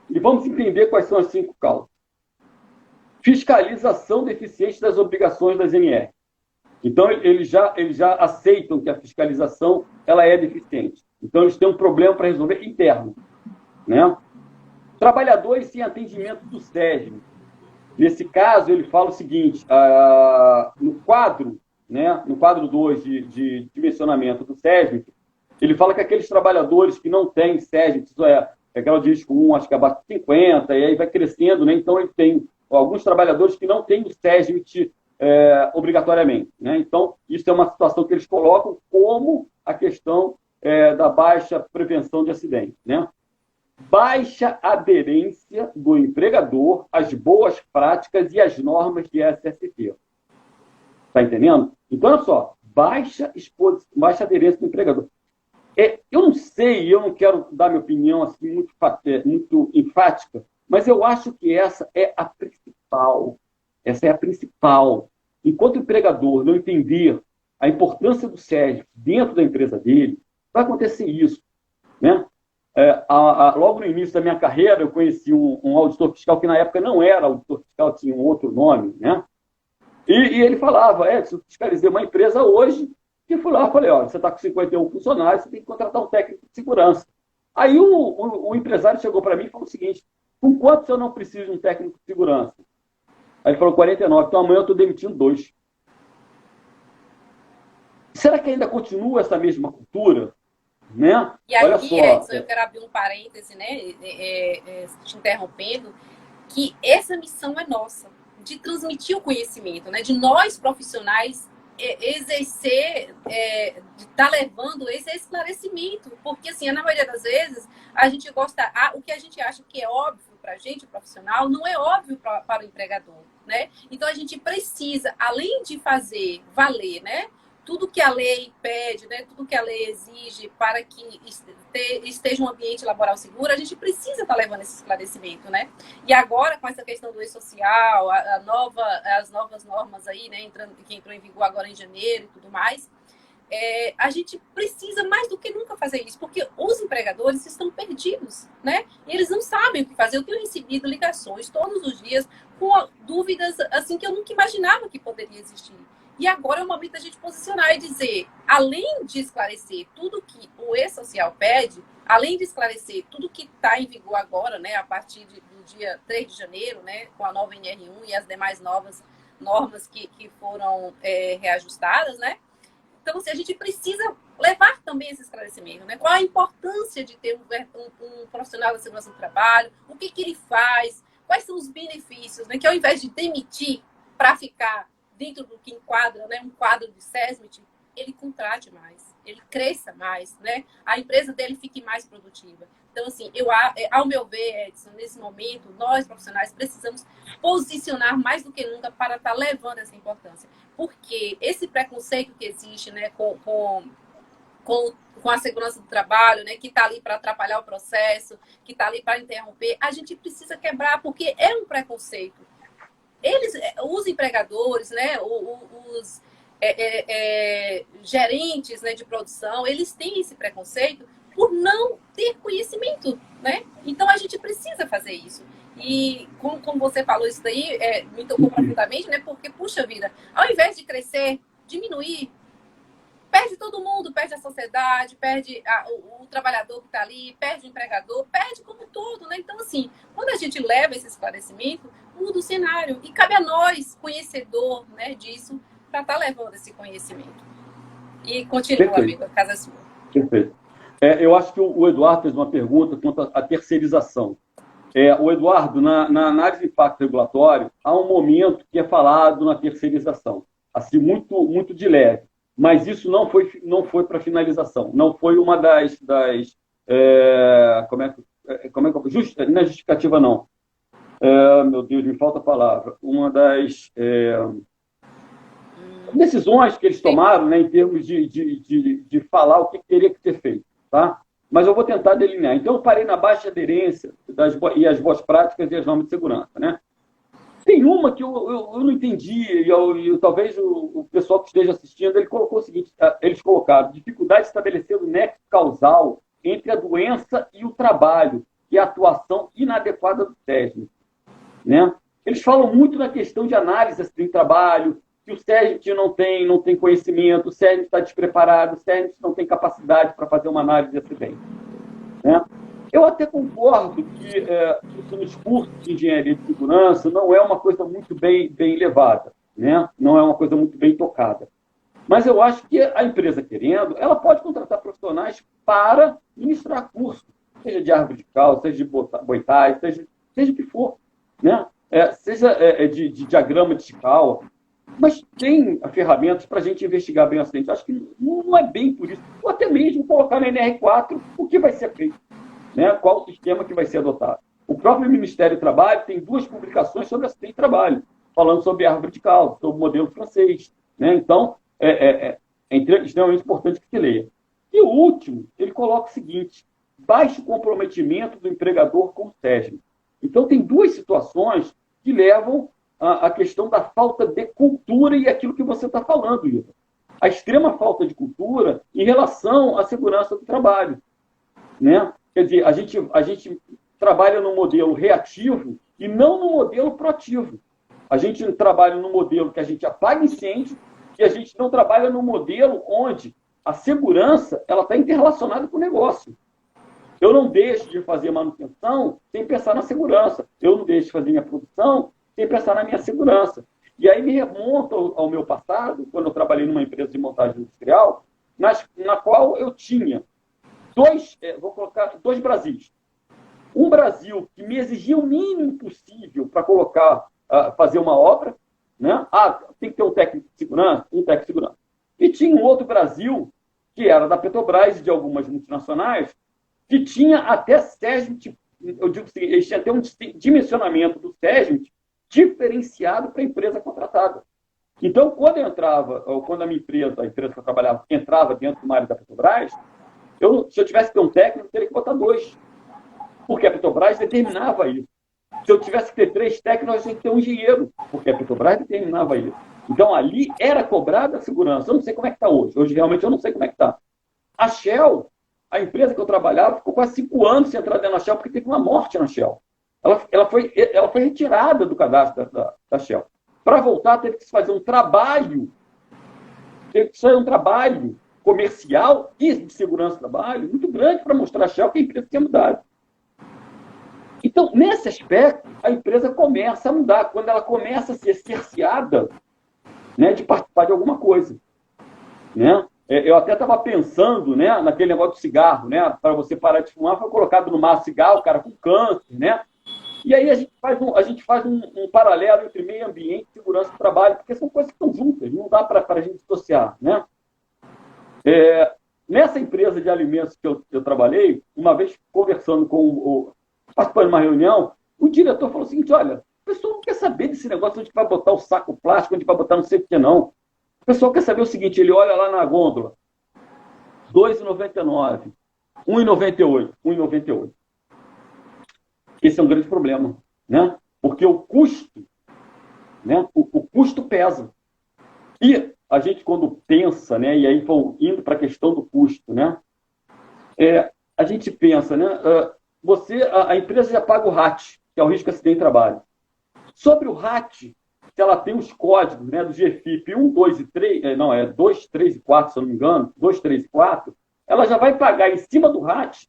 S3: E vamos entender quais são as 5 causas. Fiscalização deficiente das obrigações das NR. Então, eles já aceitam que a fiscalização ela é deficiente. Então, eles têm um problema para resolver interno. Né? Trabalhadores sem atendimento do SESM. Nesse caso, ele fala o seguinte, no quadro, né, no quadro 2 de dimensionamento do SESM, ele fala que aqueles trabalhadores que não têm SESM, isso é aquela dígito 1, acho que abaixo de 50, e aí vai crescendo, né? Então, ele tem alguns trabalhadores que não têm o SESMIT obrigatoriamente. Né? Então, isso é uma situação que eles colocam como a questão da baixa prevenção de acidentes. Né? Baixa aderência do empregador às boas práticas e às normas de SST. Está entendendo? Então, olha só, baixa aderência do empregador. Eu não sei, eu não quero dar minha opinião assim, muito enfática, mas eu acho que essa é a principal. Essa é a principal. Enquanto o empregador não entender a importância do SESM dentro da empresa dele, vai acontecer isso. Né? Logo no início da minha carreira, eu conheci um auditor fiscal que na época não era auditor fiscal, tinha um outro nome. Né? E ele falava, se eu fiscalizei uma empresa hoje, e fui lá e falei, olha, você está com 51 funcionários, você tem que contratar um técnico de segurança. Aí o empresário chegou para mim e falou o seguinte, com quantos eu não preciso de um técnico de segurança? Aí ele falou 49, então amanhã eu estou demitindo 2. Será que ainda continua essa mesma cultura? Né?
S2: E aqui, olha só, Edson, eu quero abrir um parêntese, né, te interrompendo, que essa missão é nossa, de transmitir o conhecimento, né, de nós profissionais exercer, de estar levando esse esclarecimento, porque assim, na maioria das vezes, a gente gosta, o que a gente acha que é óbvio para a gente, profissional, não é óbvio para o empregador, né? Então, a gente precisa, além de fazer valer, né, tudo que a lei pede, né, tudo que a lei exige para que esteja um ambiente laboral seguro, a gente precisa estar levando esse esclarecimento, né? E agora, com essa questão do e-social, as novas normas aí, né, que entrou em vigor agora em janeiro e tudo mais, a gente precisa mais do que nunca fazer isso, porque os empregadores estão perdidos, né? E eles não sabem o que fazer. Eu tenho recebido ligações todos os dias com dúvidas assim que eu nunca imaginava que poderia existir. E agora é o momento da gente posicionar e dizer, além de esclarecer tudo que o e-social pede, além de esclarecer tudo que está em vigor agora, né, a partir do dia 3 de janeiro, né, com a nova NR1 e as demais novas normas que foram reajustadas, né? Então, assim, a gente precisa levar também esse esclarecimento, né? Qual a importância de ter um profissional da segurança do trabalho, o que ele faz, quais são os benefícios, né? Que ao invés de demitir para ficar dentro do que enquadra, né, um quadro de SESMIT, ele contrate mais, ele cresça mais, né? A empresa dele fique mais produtiva. Então, assim, ao meu ver, Edson, nesse momento, nós profissionais precisamos posicionar mais do que nunca para estar levando essa importância. Porque esse preconceito que existe, né, com a segurança do trabalho, né, que está ali para atrapalhar o processo, que está ali para interromper, a gente precisa quebrar, porque é um preconceito. Os empregadores, né, os gerentes, né, de produção, eles têm esse preconceito por não ter conhecimento, né? Então, a gente precisa fazer isso. E, como você falou isso daí, me tocou profundamente, né? Porque, puxa vida, ao invés de crescer, diminuir, perde todo mundo, perde a sociedade, perde o trabalhador que está ali, perde o empregador, perde como todo, né? Então, assim, quando a gente leva esse esclarecimento, muda o cenário. E cabe a nós, conhecedor, né, disso, para estar levando esse conhecimento. E continua, amigo, a casa é sua.
S3: Perfeito. Eu acho que o Eduardo fez uma pergunta quanto à terceirização. O Eduardo, na análise de impacto regulatório, há um momento que é falado na terceirização, assim, muito, muito de leve. Mas isso não foi para finalização, não foi uma das não é justificativa, não. Meu Deus, me falta a palavra. Uma das decisões que eles tomaram, né, em termos de falar o que teria que ser feito. Tá? Mas eu vou tentar delinear. Então, eu parei na baixa aderência e as boas práticas e as normas de segurança. Né? Tem uma que eu não entendi, e talvez o pessoal que esteja assistindo, ele colocou o seguinte, eles colocaram dificuldade de estabelecer o nexo causal entre a doença e o trabalho, e a atuação inadequada do técnico. Né? Eles falam muito na questão de análise de trabalho, que o SERNIT não tem conhecimento, o SERNIT está despreparado, o SERNIT não tem capacidade para fazer uma análise desse bem. Né? Eu até concordo que isso nos cursos de engenharia de segurança não é uma coisa muito bem levada, né? Não é uma coisa muito bem tocada. Mas eu acho que a empresa querendo, ela pode contratar profissionais para ministrar curso, seja de árvore de cal, seja de boitai, seja o que for, né? Seja de diagrama de Chicago. Mas tem ferramentas para a gente investigar bem o acidente. Acho que não é bem por isso. Ou até mesmo colocar na NR4 o que vai ser feito, né? Qual o sistema que vai ser adotado. O próprio Ministério do Trabalho tem 2 publicações sobre acidente de trabalho, falando sobre a árvore de causa, sobre o modelo francês. Né? Então, é extremamente importante que se leia. E o último, ele coloca o seguinte, baixo comprometimento do empregador com o SESMIT. Então, tem 2 situações que levam a questão da falta de cultura e aquilo que você está falando, Iva. A extrema falta de cultura em relação à segurança do trabalho. Né? Quer dizer, a gente trabalha no modelo reativo e não no modelo proativo. A gente trabalha no modelo que a gente apaga incêndio e a gente não trabalha no modelo onde a segurança ela está interrelacionada com o negócio. Eu não deixo de fazer manutenção sem pensar na segurança. Eu não deixo de fazer minha produção sem pensar na minha segurança. E aí me remonto ao meu passado, quando eu trabalhei numa empresa de montagem industrial, na qual eu tinha 2 Brasis. Um Brasil que me exigia o mínimo possível para fazer uma obra, né? Tem que ter um técnico de segurança, E tinha um outro Brasil, que era da Petrobras e de algumas multinacionais, que tinha até SESMIT, eu digo assim, eles tinham até um dimensionamento do SESMIT diferenciado para a empresa contratada. Então, quando eu entrava, ou quando a empresa que eu trabalhava, entrava dentro de uma área da Petrobras, se eu tivesse que ter um técnico, eu teria que botar 2. Porque a Petrobras determinava isso. Se eu tivesse que ter 3 técnicos, eu tinha que ter um engenheiro, porque a Petrobras determinava isso. Então, ali era cobrada a segurança. Eu não sei como é que está hoje. Hoje, realmente, eu não sei como é que está. A Shell, a empresa que eu trabalhava, ficou quase 5 anos sem entrar dentro da Shell, porque teve uma morte na Shell. Ela foi retirada do cadastro da Shell. Para voltar, teve que se fazer um trabalho comercial e de segurança do trabalho muito grande para mostrar a Shell que a empresa tinha mudado. Então, nesse aspecto, a empresa começa a mudar, quando ela começa a ser cerceada, né, de participar de alguma coisa. Né? eu até estava pensando, né, naquele negócio de cigarro, né, para você parar de fumar, foi colocado no mar cigarro, o cara com câncer, né? E aí a gente faz um paralelo entre meio ambiente e segurança do trabalho, porque são coisas que estão juntas, não dá para a gente dissociar, né? Nessa empresa de alimentos que eu trabalhei, uma vez conversando participando de uma reunião, o diretor falou o seguinte: olha, o pessoal não quer saber desse negócio onde vai botar o saco plástico, onde vai botar não sei o que, não. O pessoal quer saber o seguinte: ele olha lá na gôndola, R$ 2,99, R$ 1,98, R$ 1,98. Esse é um grande problema, né? Porque o custo, né? O custo pesa. E a gente, quando pensa, né? E aí indo para a questão do custo, né? A gente pensa, né? A empresa já paga o RAT, que é o risco de acidente de trabalho. Sobre o RAT, se ela tem os códigos, né, do GFIP 1, 2 e 3, não, é 2, 3 e 4, se eu não me engano, 2, 3 e 4, ela já vai pagar em cima do RAT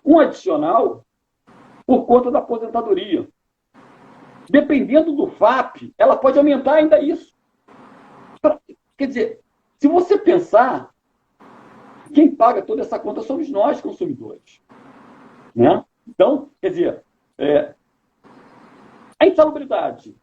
S3: um adicional por conta da aposentadoria. Dependendo do FAP, ela pode aumentar ainda isso. Quer dizer, se você pensar, quem paga toda essa conta somos nós, consumidores. Né? Então, quer dizer, a insalubridade.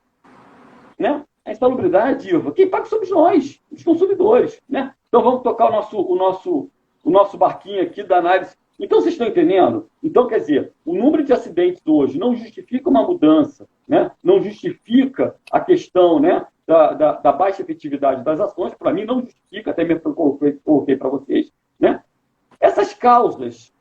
S3: Né? A insalubridade, Iva, quem paga somos nós, os consumidores. Né? Então, vamos tocar o nosso barquinho aqui da análise. Então, vocês estão entendendo? Então, quer dizer, o número de acidentes hoje não justifica uma mudança, né? Não justifica a questão, né, da baixa efetividade das ações, para mim não justifica, até mesmo que eu coloquei para vocês. Né? Essas causas,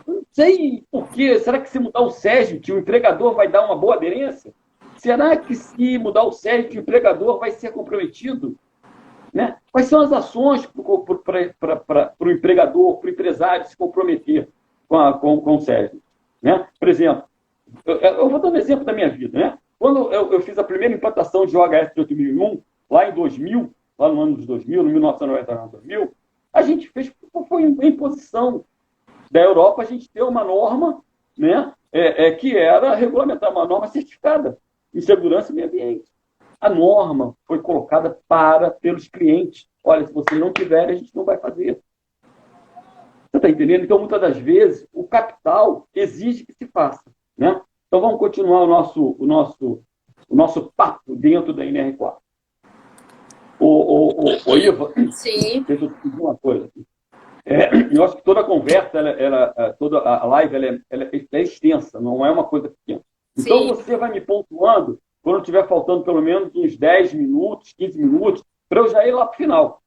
S3: não sei por quê, será que se mudar o SESMIT, o empregador vai dar uma boa aderência? Será que se mudar o SESMIT, o empregador vai ser comprometido? Né? Quais são as ações para o empregador, para o empresário se comprometer com o SESMIT? Né? Por exemplo, eu vou dar um exemplo da minha vida. Né? Quando eu fiz a primeira implantação de OHS de 8001, lá em 2000, lá no ano de 2000, no 1999, 2000, a gente fez, foi em imposição da Europa, a gente ter uma norma, né, que era regulamentar uma norma certificada em segurança e meio ambiente. A norma foi colocada pelos clientes. Olha, se vocês não tiverem, a gente não vai fazer. Você está entendendo? Então, muitas das vezes, o capital exige que se faça. Né? Então, vamos continuar o nosso papo dentro da NR4. Iva,
S2: Sim.
S3: deixa eu te pedir uma coisa. Eu acho que toda a conversa, toda a live, ela é extensa, não é uma coisa pequena. Então,
S2: Sim.
S3: você vai me pontuando quando estiver faltando pelo menos uns 10 minutos, 15 minutos, para eu já ir lá para o final.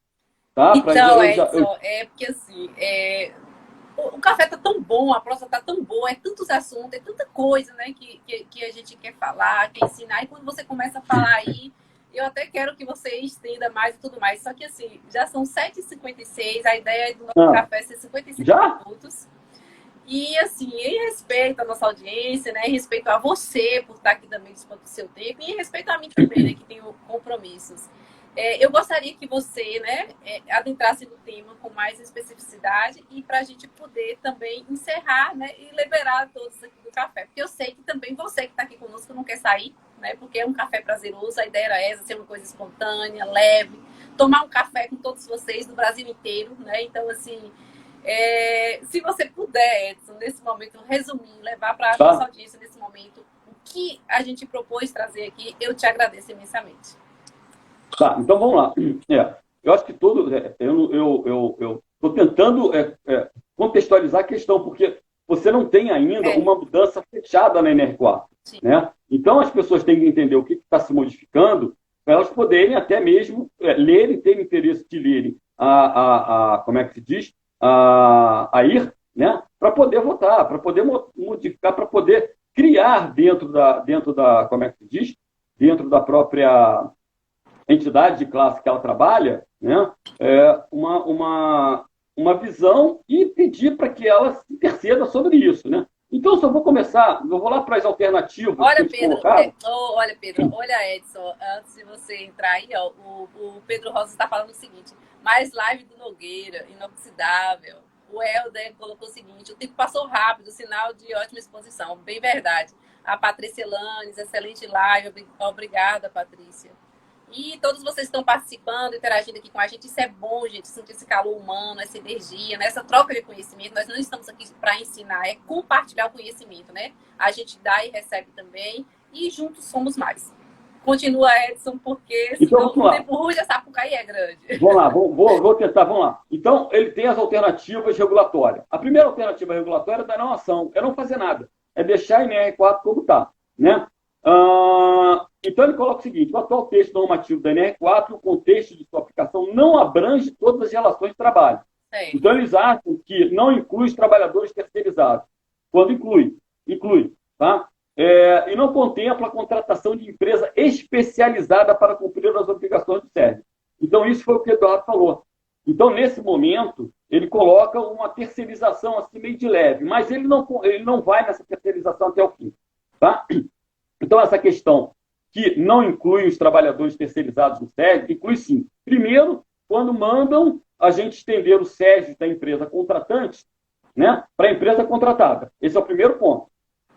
S3: Tá?
S2: Então, Edson, porque assim, o café tá tão bom, a prosa tá tão boa, é tantos assuntos, é tanta coisa, né, que a gente quer falar, quer ensinar, e quando você começa a falar aí, eu até quero que você estenda mais e tudo mais, só que assim, já são 7h56, a ideia do nosso café ser 55 minutos. E, assim, em respeito à nossa audiência, né, em respeito a você por estar aqui também dispondo do seu tempo, e em respeito a mim também, né, que tenho compromissos. Eu gostaria que você, né, adentrasse no tema com mais especificidade e para a gente poder também encerrar, né, e liberar todos aqui do café. Porque eu sei que também você que está aqui conosco não quer sair, né, porque é um café prazeroso, a ideia era essa, ser uma coisa espontânea, leve, tomar um café com todos vocês do Brasil inteiro, né, então, assim... se você puder, Edson, nesse momento, resumir, levar para a nossa audiência nesse momento o que a gente propôs trazer aqui, eu te agradeço imensamente.
S3: Tá, então vamos lá. Eu acho que eu estou tentando contextualizar a questão, porque você não tem ainda uma mudança fechada na NR4. Né? Então as pessoas têm que entender o que está se modificando para elas poderem até mesmo lerem, terem interesse de lerem como é que se diz? A ir, né, para poder votar, para poder modificar, para poder criar dentro da, como é que se diz? Dentro da própria entidade de classe que ela trabalha, né, uma visão e pedir para que ela se interceda sobre isso. Né? Então, eu vou lá para as alternativas.
S2: Olha, Pedro, olha, Edson, antes de você entrar aí, ó, o Pedro Rosa está falando o seguinte: mais live do Nogueira, inoxidável. O Helder colocou o seguinte: o tempo passou rápido, sinal de ótima exposição. Bem verdade. A Patrícia Lanes, excelente live. Obrigada, Patrícia. E todos vocês estão participando, interagindo aqui com a gente. Isso é bom, gente, sentir esse calor humano, essa energia, né? Essa troca de conhecimento. Nós não estamos aqui para ensinar, é compartilhar o conhecimento, né? A gente dá e recebe também, e juntos somos mais. Continua, Edson, porque
S3: então,
S2: senão o tempo ruim, a Sapucaí é grande.
S3: Vamos lá, vou tentar, vamos lá. Então, ele tem as alternativas regulatórias. A primeira alternativa regulatória é da não ação, é não fazer nada, é deixar a NR4 como está, né? Então, ele coloca o seguinte: o atual texto normativo da NR4, o contexto de sua aplicação não abrange todas as relações de trabalho.
S2: Sim.
S3: Então, eles acham que não inclui os trabalhadores terceirizados. Quando inclui, tá? E não contempla a contratação de empresa especializada para cumprir as obrigações do SERV. Então, isso foi o que o Eduardo falou. Então, nesse momento, ele coloca uma terceirização assim meio de leve, mas ele não vai nessa terceirização até o fim, tá? Então, essa questão que não inclui os trabalhadores terceirizados no SERV, inclui sim. Primeiro, quando mandam a gente estender o SERV da empresa contratante, né, para a empresa contratada. Esse é o primeiro ponto,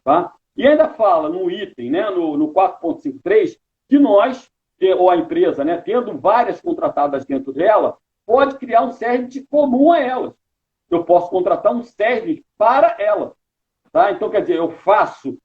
S3: tá? E ainda fala no item, né, no 4.53, que nós, ou a empresa, né, tendo várias contratadas dentro dela, pode criar um SERV comum a elas. Eu posso contratar um SERV para ela. Tá? Então, quer dizer, eu faço,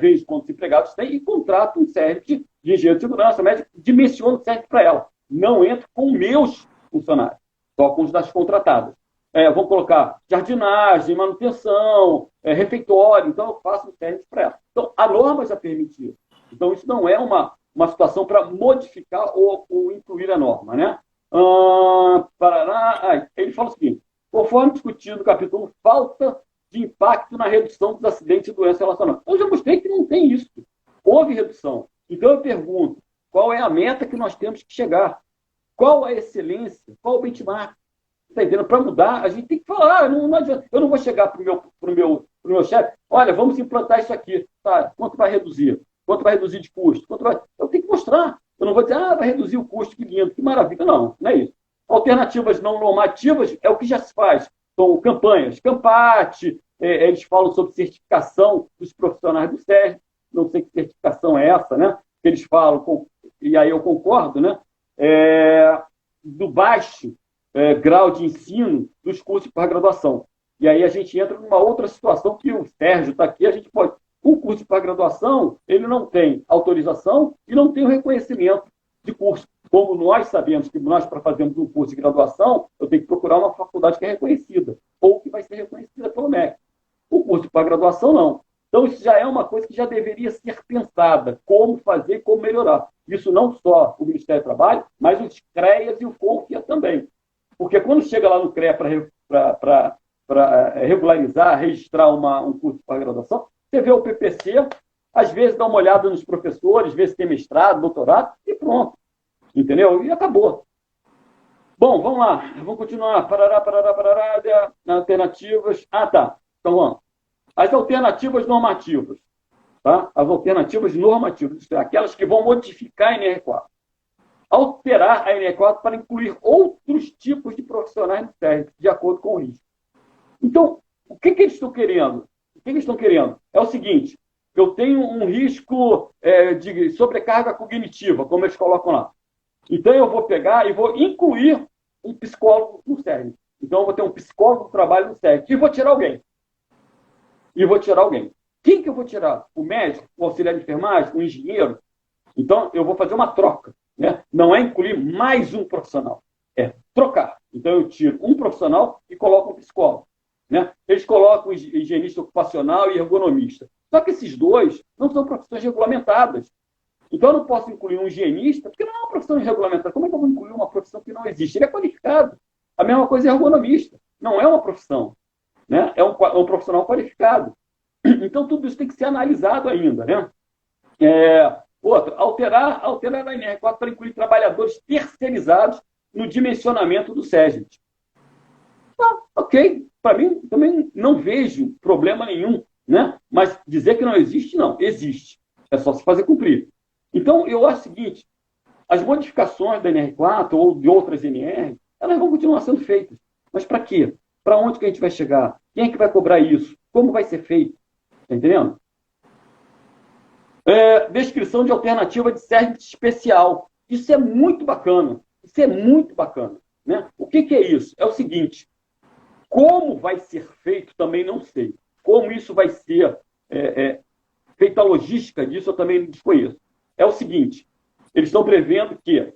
S3: vejo quantos empregados tem e contrato um SERV de engenheiro de segurança médica, dimensiono o SERV para ela. Não entro com meus funcionários, só com os das contratadas. Vamos colocar jardinagem, manutenção, refeitório, então eu faço um SERV para ela. Então, a norma já permitiu. Então, isso não é uma situação para modificar ou incluir a norma, né? Ele fala o seguinte: conforme discutido no capítulo, falta de impacto na redução dos acidentes e doenças relacionadas. Eu já mostrei que não tem isso. Houve redução. Então, eu pergunto, qual é a meta que nós temos que chegar? Qual a excelência? Qual o benchmark? Está entendendo? Para mudar, a gente tem que falar. Não adianta. Eu não vou chegar para o meu chefe: olha, vamos implantar isso aqui. Tá? Quanto vai reduzir? Quanto vai reduzir de custo? Eu tenho que mostrar. Eu não vou dizer: vai reduzir o custo, que lindo, que maravilha. Não é isso. Alternativas não normativas é o que já se faz. São campanhas, Campate, eles falam sobre certificação dos profissionais do SERV. Não sei que certificação é essa, né? Eles falam, e aí eu concordo, né? Do baixo grau de ensino dos cursos de pós-graduação. E aí a gente entra numa outra situação que o Sérgio está aqui, a gente pode... O curso de pós-graduação, ele não tem autorização e não tem o reconhecimento de curso. Como nós sabemos que nós, para fazermos um curso de graduação, eu tenho que procurar uma faculdade que é reconhecida, ou que vai ser reconhecida pelo MEC. O curso de pós-graduação, não. Então, isso já é uma coisa que já deveria ser pensada, como fazer e como melhorar. Isso não só o Ministério do Trabalho, mas os CREAs e o CONFIA também. Porque quando chega lá no CREA para regularizar, registrar um curso de pós-graduação, você vê o PPC, às vezes dá uma olhada nos professores, às vezes tem mestrado, doutorado, e pronto. Entendeu? E acabou. Bom, vamos lá. Vamos continuar. Parará, alternativas. Tá. Então, vamos. As alternativas normativas. Tá? As alternativas normativas, isto é, aquelas que vão modificar a NR4. Alterar a NR4 para incluir outros tipos de profissionais no SERV, de acordo com o risco. Então, o que eles estão querendo? É o seguinte: eu tenho um risco de sobrecarga cognitiva, como eles colocam lá. Então, eu vou pegar e vou incluir um psicólogo no SERV. Então, eu vou ter um psicólogo que trabalha no SERV. E vou tirar alguém. Quem que eu vou tirar? O médico? O auxiliar de enfermagem? O engenheiro? Então, eu vou fazer uma troca. Né? Não é incluir mais um profissional. É trocar. Então, eu tiro um profissional e coloco um psicólogo. Né? Eles colocam higienista ocupacional e ergonomista. Só que esses dois não são profissões regulamentadas. Então, eu não posso incluir um higienista, porque não é uma profissão regulamentada. Como é que eu vou incluir uma profissão que não existe? Ele é qualificado. A mesma coisa é ergonomista. Não é uma profissão. Né? É um profissional qualificado. Então, tudo isso tem que ser analisado ainda. Né? Outra, alterar a NR4 para incluir trabalhadores terceirizados no dimensionamento do SERGENT. Ok. Para mim, também não vejo problema nenhum. Né? Mas dizer que não existe, não. Existe. É só se fazer cumprir. Então, eu acho o seguinte: as modificações da NR4 ou de outras NR, elas vão continuar sendo feitas. Mas para quê? Para onde que a gente vai chegar? Quem é que vai cobrar isso? Como vai ser feito? Está entendendo? Descrição de alternativa de serviço especial. Isso é muito bacana. Isso é muito bacana. Né? O que é isso? É o seguinte, como vai ser feito, também não sei. Como isso vai ser feita a logística disso, eu também desconheço. É o seguinte, eles estão prevendo que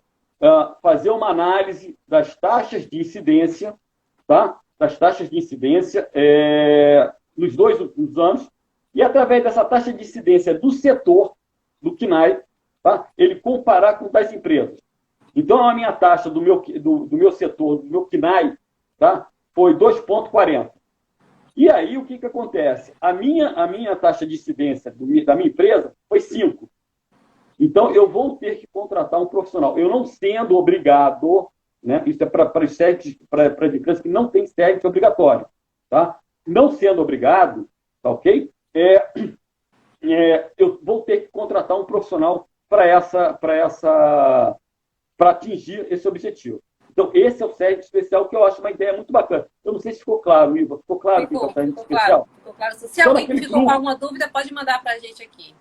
S3: fazer uma análise das taxas de incidência, tá? Das taxas de incidência nos dois últimos anos, e através dessa taxa de incidência do setor, do CNAE, tá? Ele comparar com das empresas. Então, a minha taxa do meu setor, do meu CNAE, tá? Foi 2,40. E aí, o que acontece? A minha taxa de incidência da minha empresa foi 5. Então, eu vou ter que contratar um profissional. Eu não sendo obrigado, né? Isso é para as empresas que não têm serviço obrigatório. Tá? Não sendo obrigado, tá ok? Eu vou ter que contratar um profissional para atingir esse objetivo. Então, esse é o serviço especial, que eu acho uma ideia muito bacana. Eu não sei se ficou claro, Iva. Ficou claro o que é o serviço especial?
S2: Ficou claro. Se alguém ficou com alguma dúvida, pode mandar para a gente aqui.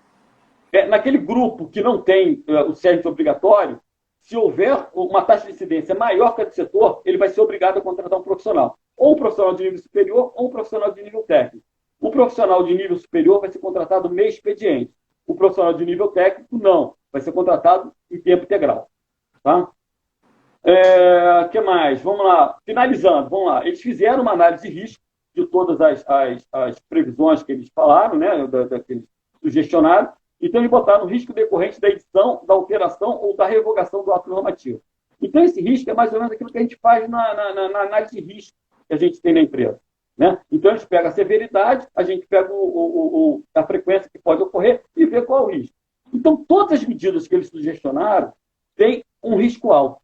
S3: Naquele grupo que não tem o serviço obrigatório, se houver uma taxa de incidência maior que a do setor, ele vai ser obrigado a contratar um profissional. Ou um profissional de nível superior, ou um profissional de nível técnico. O profissional de nível superior vai ser contratado meio expediente. O profissional de nível técnico, não. Vai ser contratado em tempo integral. Tá? Que mais? Vamos lá. Finalizando, vamos lá. Eles fizeram uma análise de risco de todas as previsões que eles falaram, né, que eles sugestionaram. Então, eles botaram o risco decorrente da edição, da alteração ou da revogação do ato normativo. Então, esse risco é mais ou menos aquilo que a gente faz na análise de risco que a gente tem na empresa. Né? Então, a gente pega a severidade, a gente pega a frequência que pode ocorrer e vê qual é o risco. Então, todas as medidas que eles sugestionaram têm um risco alto.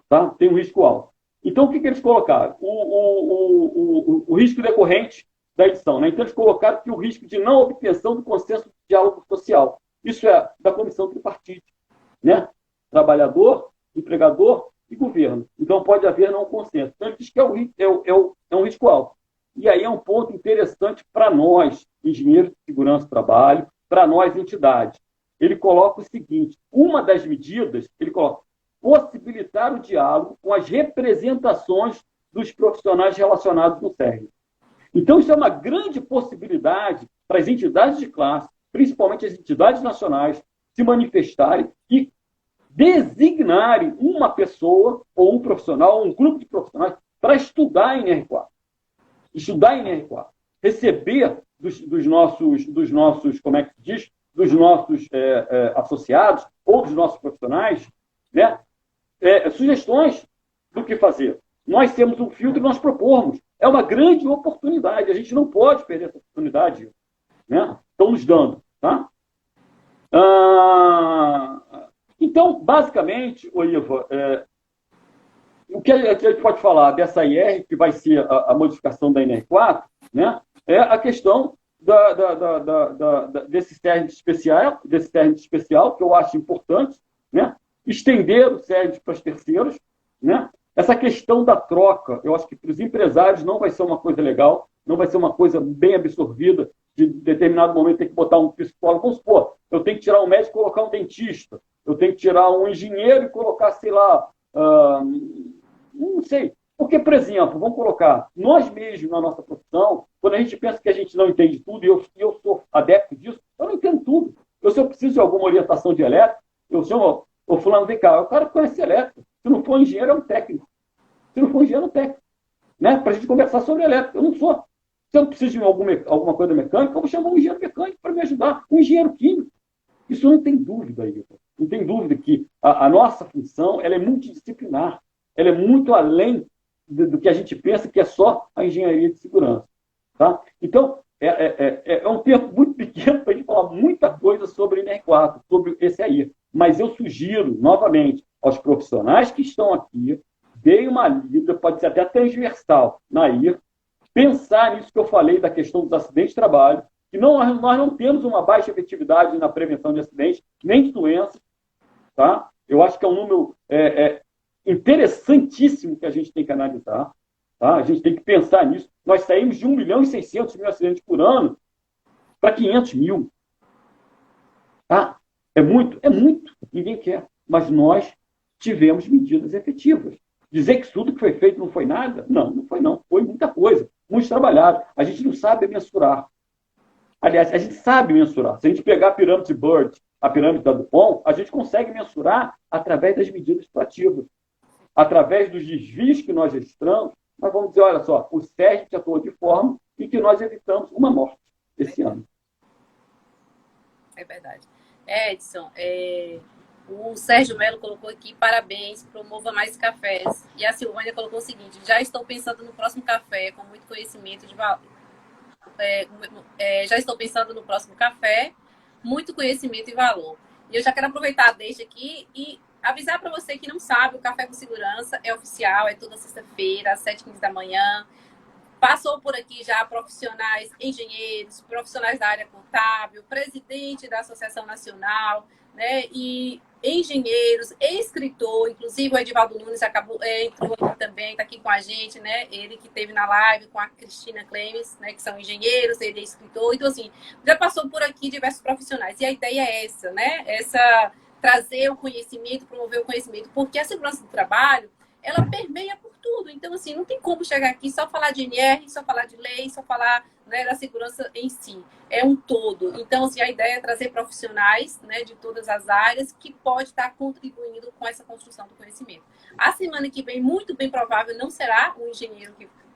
S3: Tá? Tem um risco alto. Então, o que eles colocaram? O risco decorrente da edição. Né? Então, eles colocaram que o risco de não obtenção do consenso de diálogo social. Isso é da comissão tripartite. Né? Trabalhador, empregador e governo. Então, pode haver não consenso. Então, ele diz que é um risco alto. E aí é um ponto interessante para nós, engenheiros de segurança do trabalho, para nós, entidades. Ele coloca o seguinte, uma das medidas, ele coloca possibilitar o diálogo com as representações dos profissionais relacionados no SERG. Então, isso é uma grande possibilidade para as entidades de classe, principalmente as entidades nacionais, se manifestarem e designarem uma pessoa, ou um profissional, ou um grupo de profissionais, para estudar em NR4. Estudar em NR4. Receber dos nossos, como é que se diz? Dos nossos associados, ou dos nossos profissionais, né? Sugestões do que fazer. Nós temos um filtro e nós propormos. É uma grande oportunidade. A gente não pode perder essa oportunidade. Né? Estão nos dando. Tá? Então, basicamente, Iva, o que a gente pode falar dessa IR, que vai ser a modificação da NR4, né, é a questão desse serviço especial, que eu acho importante, né? Estender o serviço para os terceiros, né? Essa questão da troca, eu acho que para os empresários não vai ser uma coisa legal, não vai ser uma coisa bem absorvida, de determinado momento tem que botar um psicólogo. Vamos supor, eu tenho que tirar um médico e colocar um dentista, eu tenho que tirar um engenheiro e colocar, sei lá, não sei. Porque, por exemplo, vamos colocar, nós mesmos na nossa profissão, quando a gente pensa que a gente não entende tudo, e eu sou adepto disso, eu não entendo tudo. Se eu preciso de alguma orientação de elétrica, eu chamo, ô fulano, vem cá, o cara conhece elétrica. Se não for engenheiro, é um técnico. Se não for engenheiro, é um técnico. Né? Para a gente conversar sobre elétrica. Eu não sou. Se eu preciso de alguma coisa mecânica, eu vou chamar um engenheiro mecânico para me ajudar. Um engenheiro químico. Isso não tem dúvida aí. Não tem dúvida que a nossa função ela é multidisciplinar. Ela é muito além do que a gente pensa que é só a engenharia de segurança. Tá? Então, é um tempo muito pequeno para a gente falar muita coisa sobre NR4, sobre esse aí. Mas eu sugiro, novamente, aos profissionais que estão aqui, deem uma lida, pode ser até transversal, na IR, pensar nisso que eu falei da questão dos acidentes de trabalho, que nós não temos uma baixa efetividade na prevenção de acidentes, nem de doenças. Tá? Eu acho que é um número interessantíssimo que a gente tem que analisar. Tá? A gente tem que pensar nisso. Nós saímos de 1.600.000 acidentes por ano para 500 mil. Tá? É muito, ninguém quer. Mas nós tivemos medidas efetivas. Dizer que tudo que foi feito não foi nada? Não, não foi não. Foi muita coisa, muito trabalhado. A gente não sabe mensurar. Aliás, a gente sabe mensurar. Se a gente pegar a pirâmide Bird, a pirâmide da Dupont, a gente consegue mensurar através das medidas proativas, através dos desvios que nós registramos. Nós vamos dizer, olha só, o Sérgio atuou de forma em que nós evitamos uma morte esse ano.
S2: É verdade. Edson, o Sérgio Melo colocou aqui, parabéns, promova mais cafés. E a Silvânia colocou o seguinte, já estou pensando no próximo café, com muito conhecimento de valor. Já estou pensando no próximo café, muito conhecimento e valor. E eu já quero aproveitar, deixa aqui e avisar para você que não sabe, o Café com Segurança é oficial, é toda sexta-feira, às 7h15 da manhã. Passou por aqui já profissionais, engenheiros, profissionais da área contábil, presidente da Associação Nacional, né, e engenheiros, escritor, inclusive o Edivaldo Nunes entrou aqui também, está aqui com a gente, né, ele que esteve na live com a Cristina Clemes, né, que são engenheiros, ele é escritor, então assim, já passou por aqui diversos profissionais, e a ideia é essa, né, trazer o conhecimento, promover o conhecimento, porque a segurança do trabalho, ela permeia por tudo. Então, assim, não tem como chegar aqui só falar de NR, só falar de lei, só falar, né, da segurança em si. É um todo. Então, assim, a ideia é trazer profissionais, né, de todas as áreas que pode estar contribuindo com essa construção do conhecimento. A semana que vem, muito bem provável, não será um engenheiro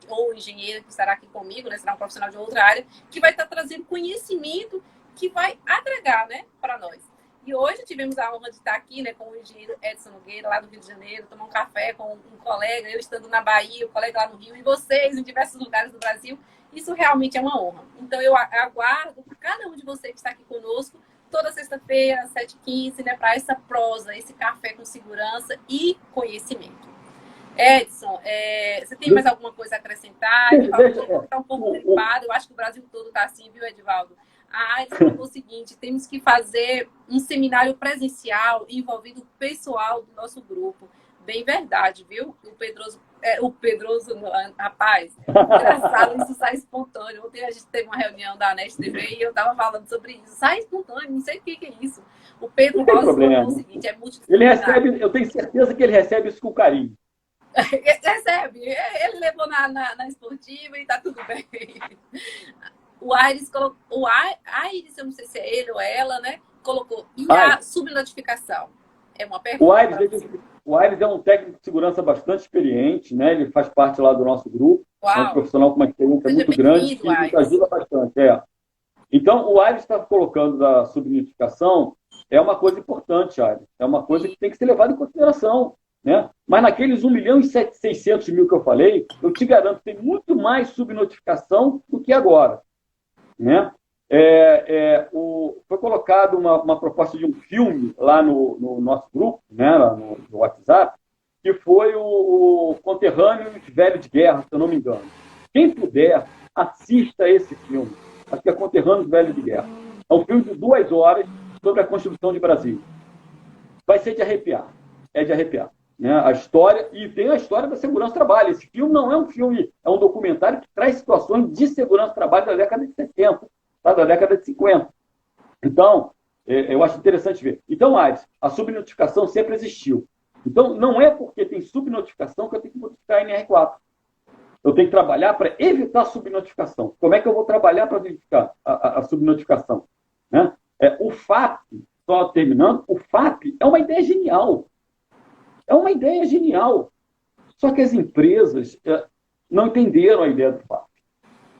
S2: ou engenheira que estará aqui comigo, né, será um profissional de outra área, que vai estar trazendo conhecimento que vai agregar, né, para nós. E hoje tivemos a honra de estar aqui, né, com o engenheiro Edson Nogueira, lá do Rio de Janeiro, tomar um café com um colega, eu estando na Bahia, o colega lá no Rio, e vocês em diversos lugares do Brasil. Isso realmente é uma honra. Então, eu aguardo cada um de vocês que está aqui conosco, toda sexta-feira, às 7h15, né, para essa prosa, esse café com segurança e conhecimento. Edson, você tem mais alguma coisa a acrescentar? Edivaldo está um pouco preocupado, eu acho que o Brasil todo está assim, viu, Edivaldo? A Aires falou o seguinte, temos que fazer um seminário presencial envolvendo o pessoal do nosso grupo. Bem verdade, viu? O Pedroso, rapaz, engraçado, isso sai espontâneo. Ontem a gente teve uma reunião da Nest TV e eu estava falando sobre isso. Sai espontâneo, não sei o que é isso. O Pedro Rosa falou o seguinte, é multidisciplinar.
S3: Ele recebe, eu tenho certeza que ele recebe isso com carinho.
S2: Recebe, ele levou na esportiva e está tudo bem. O Aires colocou, Aires, eu não sei se é ele ou ela, né? Colocou. E a subnotificação? É uma pergunta.
S3: O Aires é um técnico de segurança bastante experiente, né? Ele faz parte lá do nosso grupo.
S2: Uau.
S3: É um profissional com uma experiência muito grande que nos ajuda bastante. Então, o Aires está colocando da subnotificação, é uma coisa importante, Aires. É uma coisa que tem que ser levada em consideração. Né? Mas naqueles 1.600.000 que eu falei, eu te garanto que tem muito mais subnotificação do que agora. Né? Foi colocado uma proposta de um filme lá no nosso grupo, né, lá no WhatsApp, que foi o Conterrâneo Velho de Guerra, se eu não me engano. Quem puder, assista esse filme. Acho que é Conterrâneo Velho de Guerra. É um filme de 2 horas sobre a Constituição de Brasília. Vai ser de arrepiar. É de arrepiar. Né? A história, e tem a história da segurança do trabalho. Esse filme não é um filme, é um documentário que traz situações de segurança do trabalho da década de 70, tá? Da década de 50. Então, eu acho interessante ver. Então, Aires, a subnotificação sempre existiu. Então, não é porque tem subnotificação que eu tenho que modificar a NR4. Eu tenho que trabalhar para evitar a subnotificação. Como é que eu vou trabalhar para evitar a subnotificação? Né? O FAP, só terminando, o FAP é uma ideia genial. É uma ideia genial. Só que as empresas não entenderam a ideia do FAP.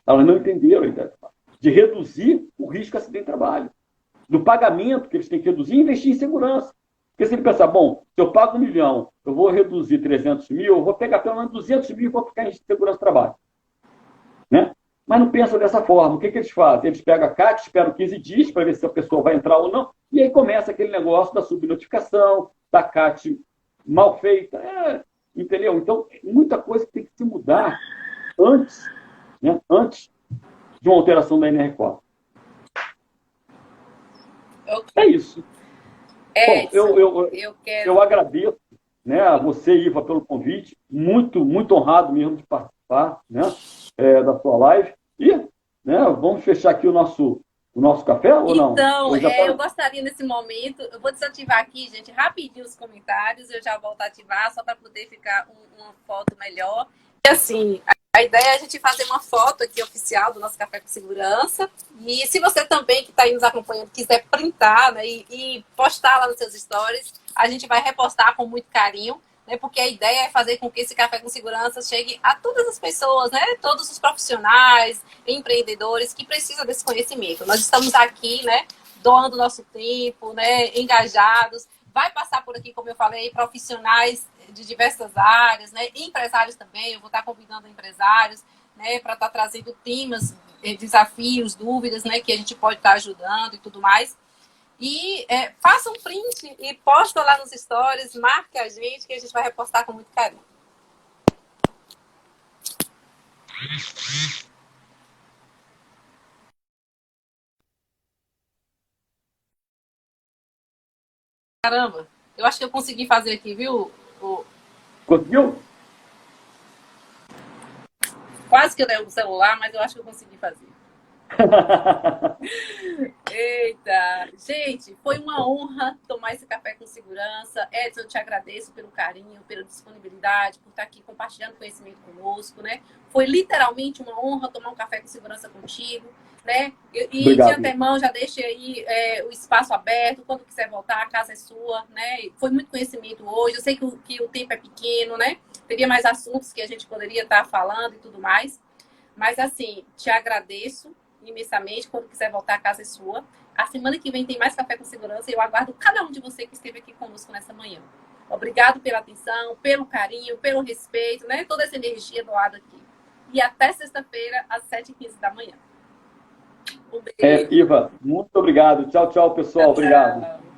S3: Elas não entenderam a ideia do FAP. De reduzir o risco de acidente de trabalho. Do pagamento que eles têm que reduzir e investir em segurança. Porque se ele pensar, bom, se eu pago 1 milhão, eu vou reduzir 300 mil, eu vou pegar pelo menos 200 mil e vou ficar em segurança do trabalho. Né? Mas não pensam dessa forma. O que eles fazem? Eles pegam a CAC, esperam 15 dias para ver se a pessoa vai entrar ou não, e aí começa aquele negócio da subnotificação, da CAT mal feita, entendeu? Então, muita coisa que tem que se mudar antes, né? Antes de uma alteração da NR4. É isso. Bom, eu agradeço, né, a você, Iva, pelo convite. Muito, muito honrado mesmo de participar, né, da sua live. E, né, vamos fechar aqui o nosso o nosso café ou não?
S2: Então,
S3: Ou já
S2: eu
S3: tá...
S2: gostaria nesse momento, eu vou desativar aqui, gente, rapidinho os comentários, eu já volto a ativar, só para poder ficar uma foto melhor. E assim, a ideia é a gente fazer uma foto aqui oficial do nosso Café com Segurança. E se você também, que está aí nos acompanhando, quiser printar, né, e postar lá nos seus stories, a gente vai repostar com muito carinho, né, porque a ideia é fazer com que esse Café com Segurança chegue a todas as pessoas, né, todos os profissionais, empreendedores que precisam desse conhecimento. Nós estamos aqui, né, doando nosso tempo, né, engajados. Vai passar por aqui, como eu falei, profissionais de diversas áreas, né, empresários também. Eu vou estar convidando empresários, né, para estar trazendo temas, desafios, dúvidas, né, que a gente pode estar ajudando e tudo mais. E faça um print e posta lá nos stories, marque a gente, que a gente vai repostar com muito carinho. Caramba, eu acho que eu consegui fazer aqui, viu?
S3: Conseguiu?
S2: Quase que eu dei o celular, mas eu acho que eu consegui fazer. Eita! Gente, foi uma honra tomar esse café com segurança. Edson, eu te agradeço pelo carinho, pela disponibilidade, por estar aqui compartilhando conhecimento conosco, né? Foi literalmente uma honra tomar um café com segurança contigo, né? E de antemão já deixei aí o espaço aberto, quando quiser voltar, a casa é sua, né? Foi muito conhecimento hoje, eu sei que o tempo é pequeno, né? Teria mais assuntos que a gente poderia estar falando e tudo mais. Mas assim, te agradeço imensamente. Quando quiser voltar, a casa é sua. A semana que vem tem mais Café com Segurança e eu aguardo cada um de vocês que esteve aqui conosco nessa manhã. Obrigado pela atenção, pelo carinho, pelo respeito, né? Toda essa energia doada aqui. E até sexta-feira, às 7h15 da manhã. Um beijo.
S3: Iva, muito obrigado. Tchau, tchau, pessoal. Obrigado.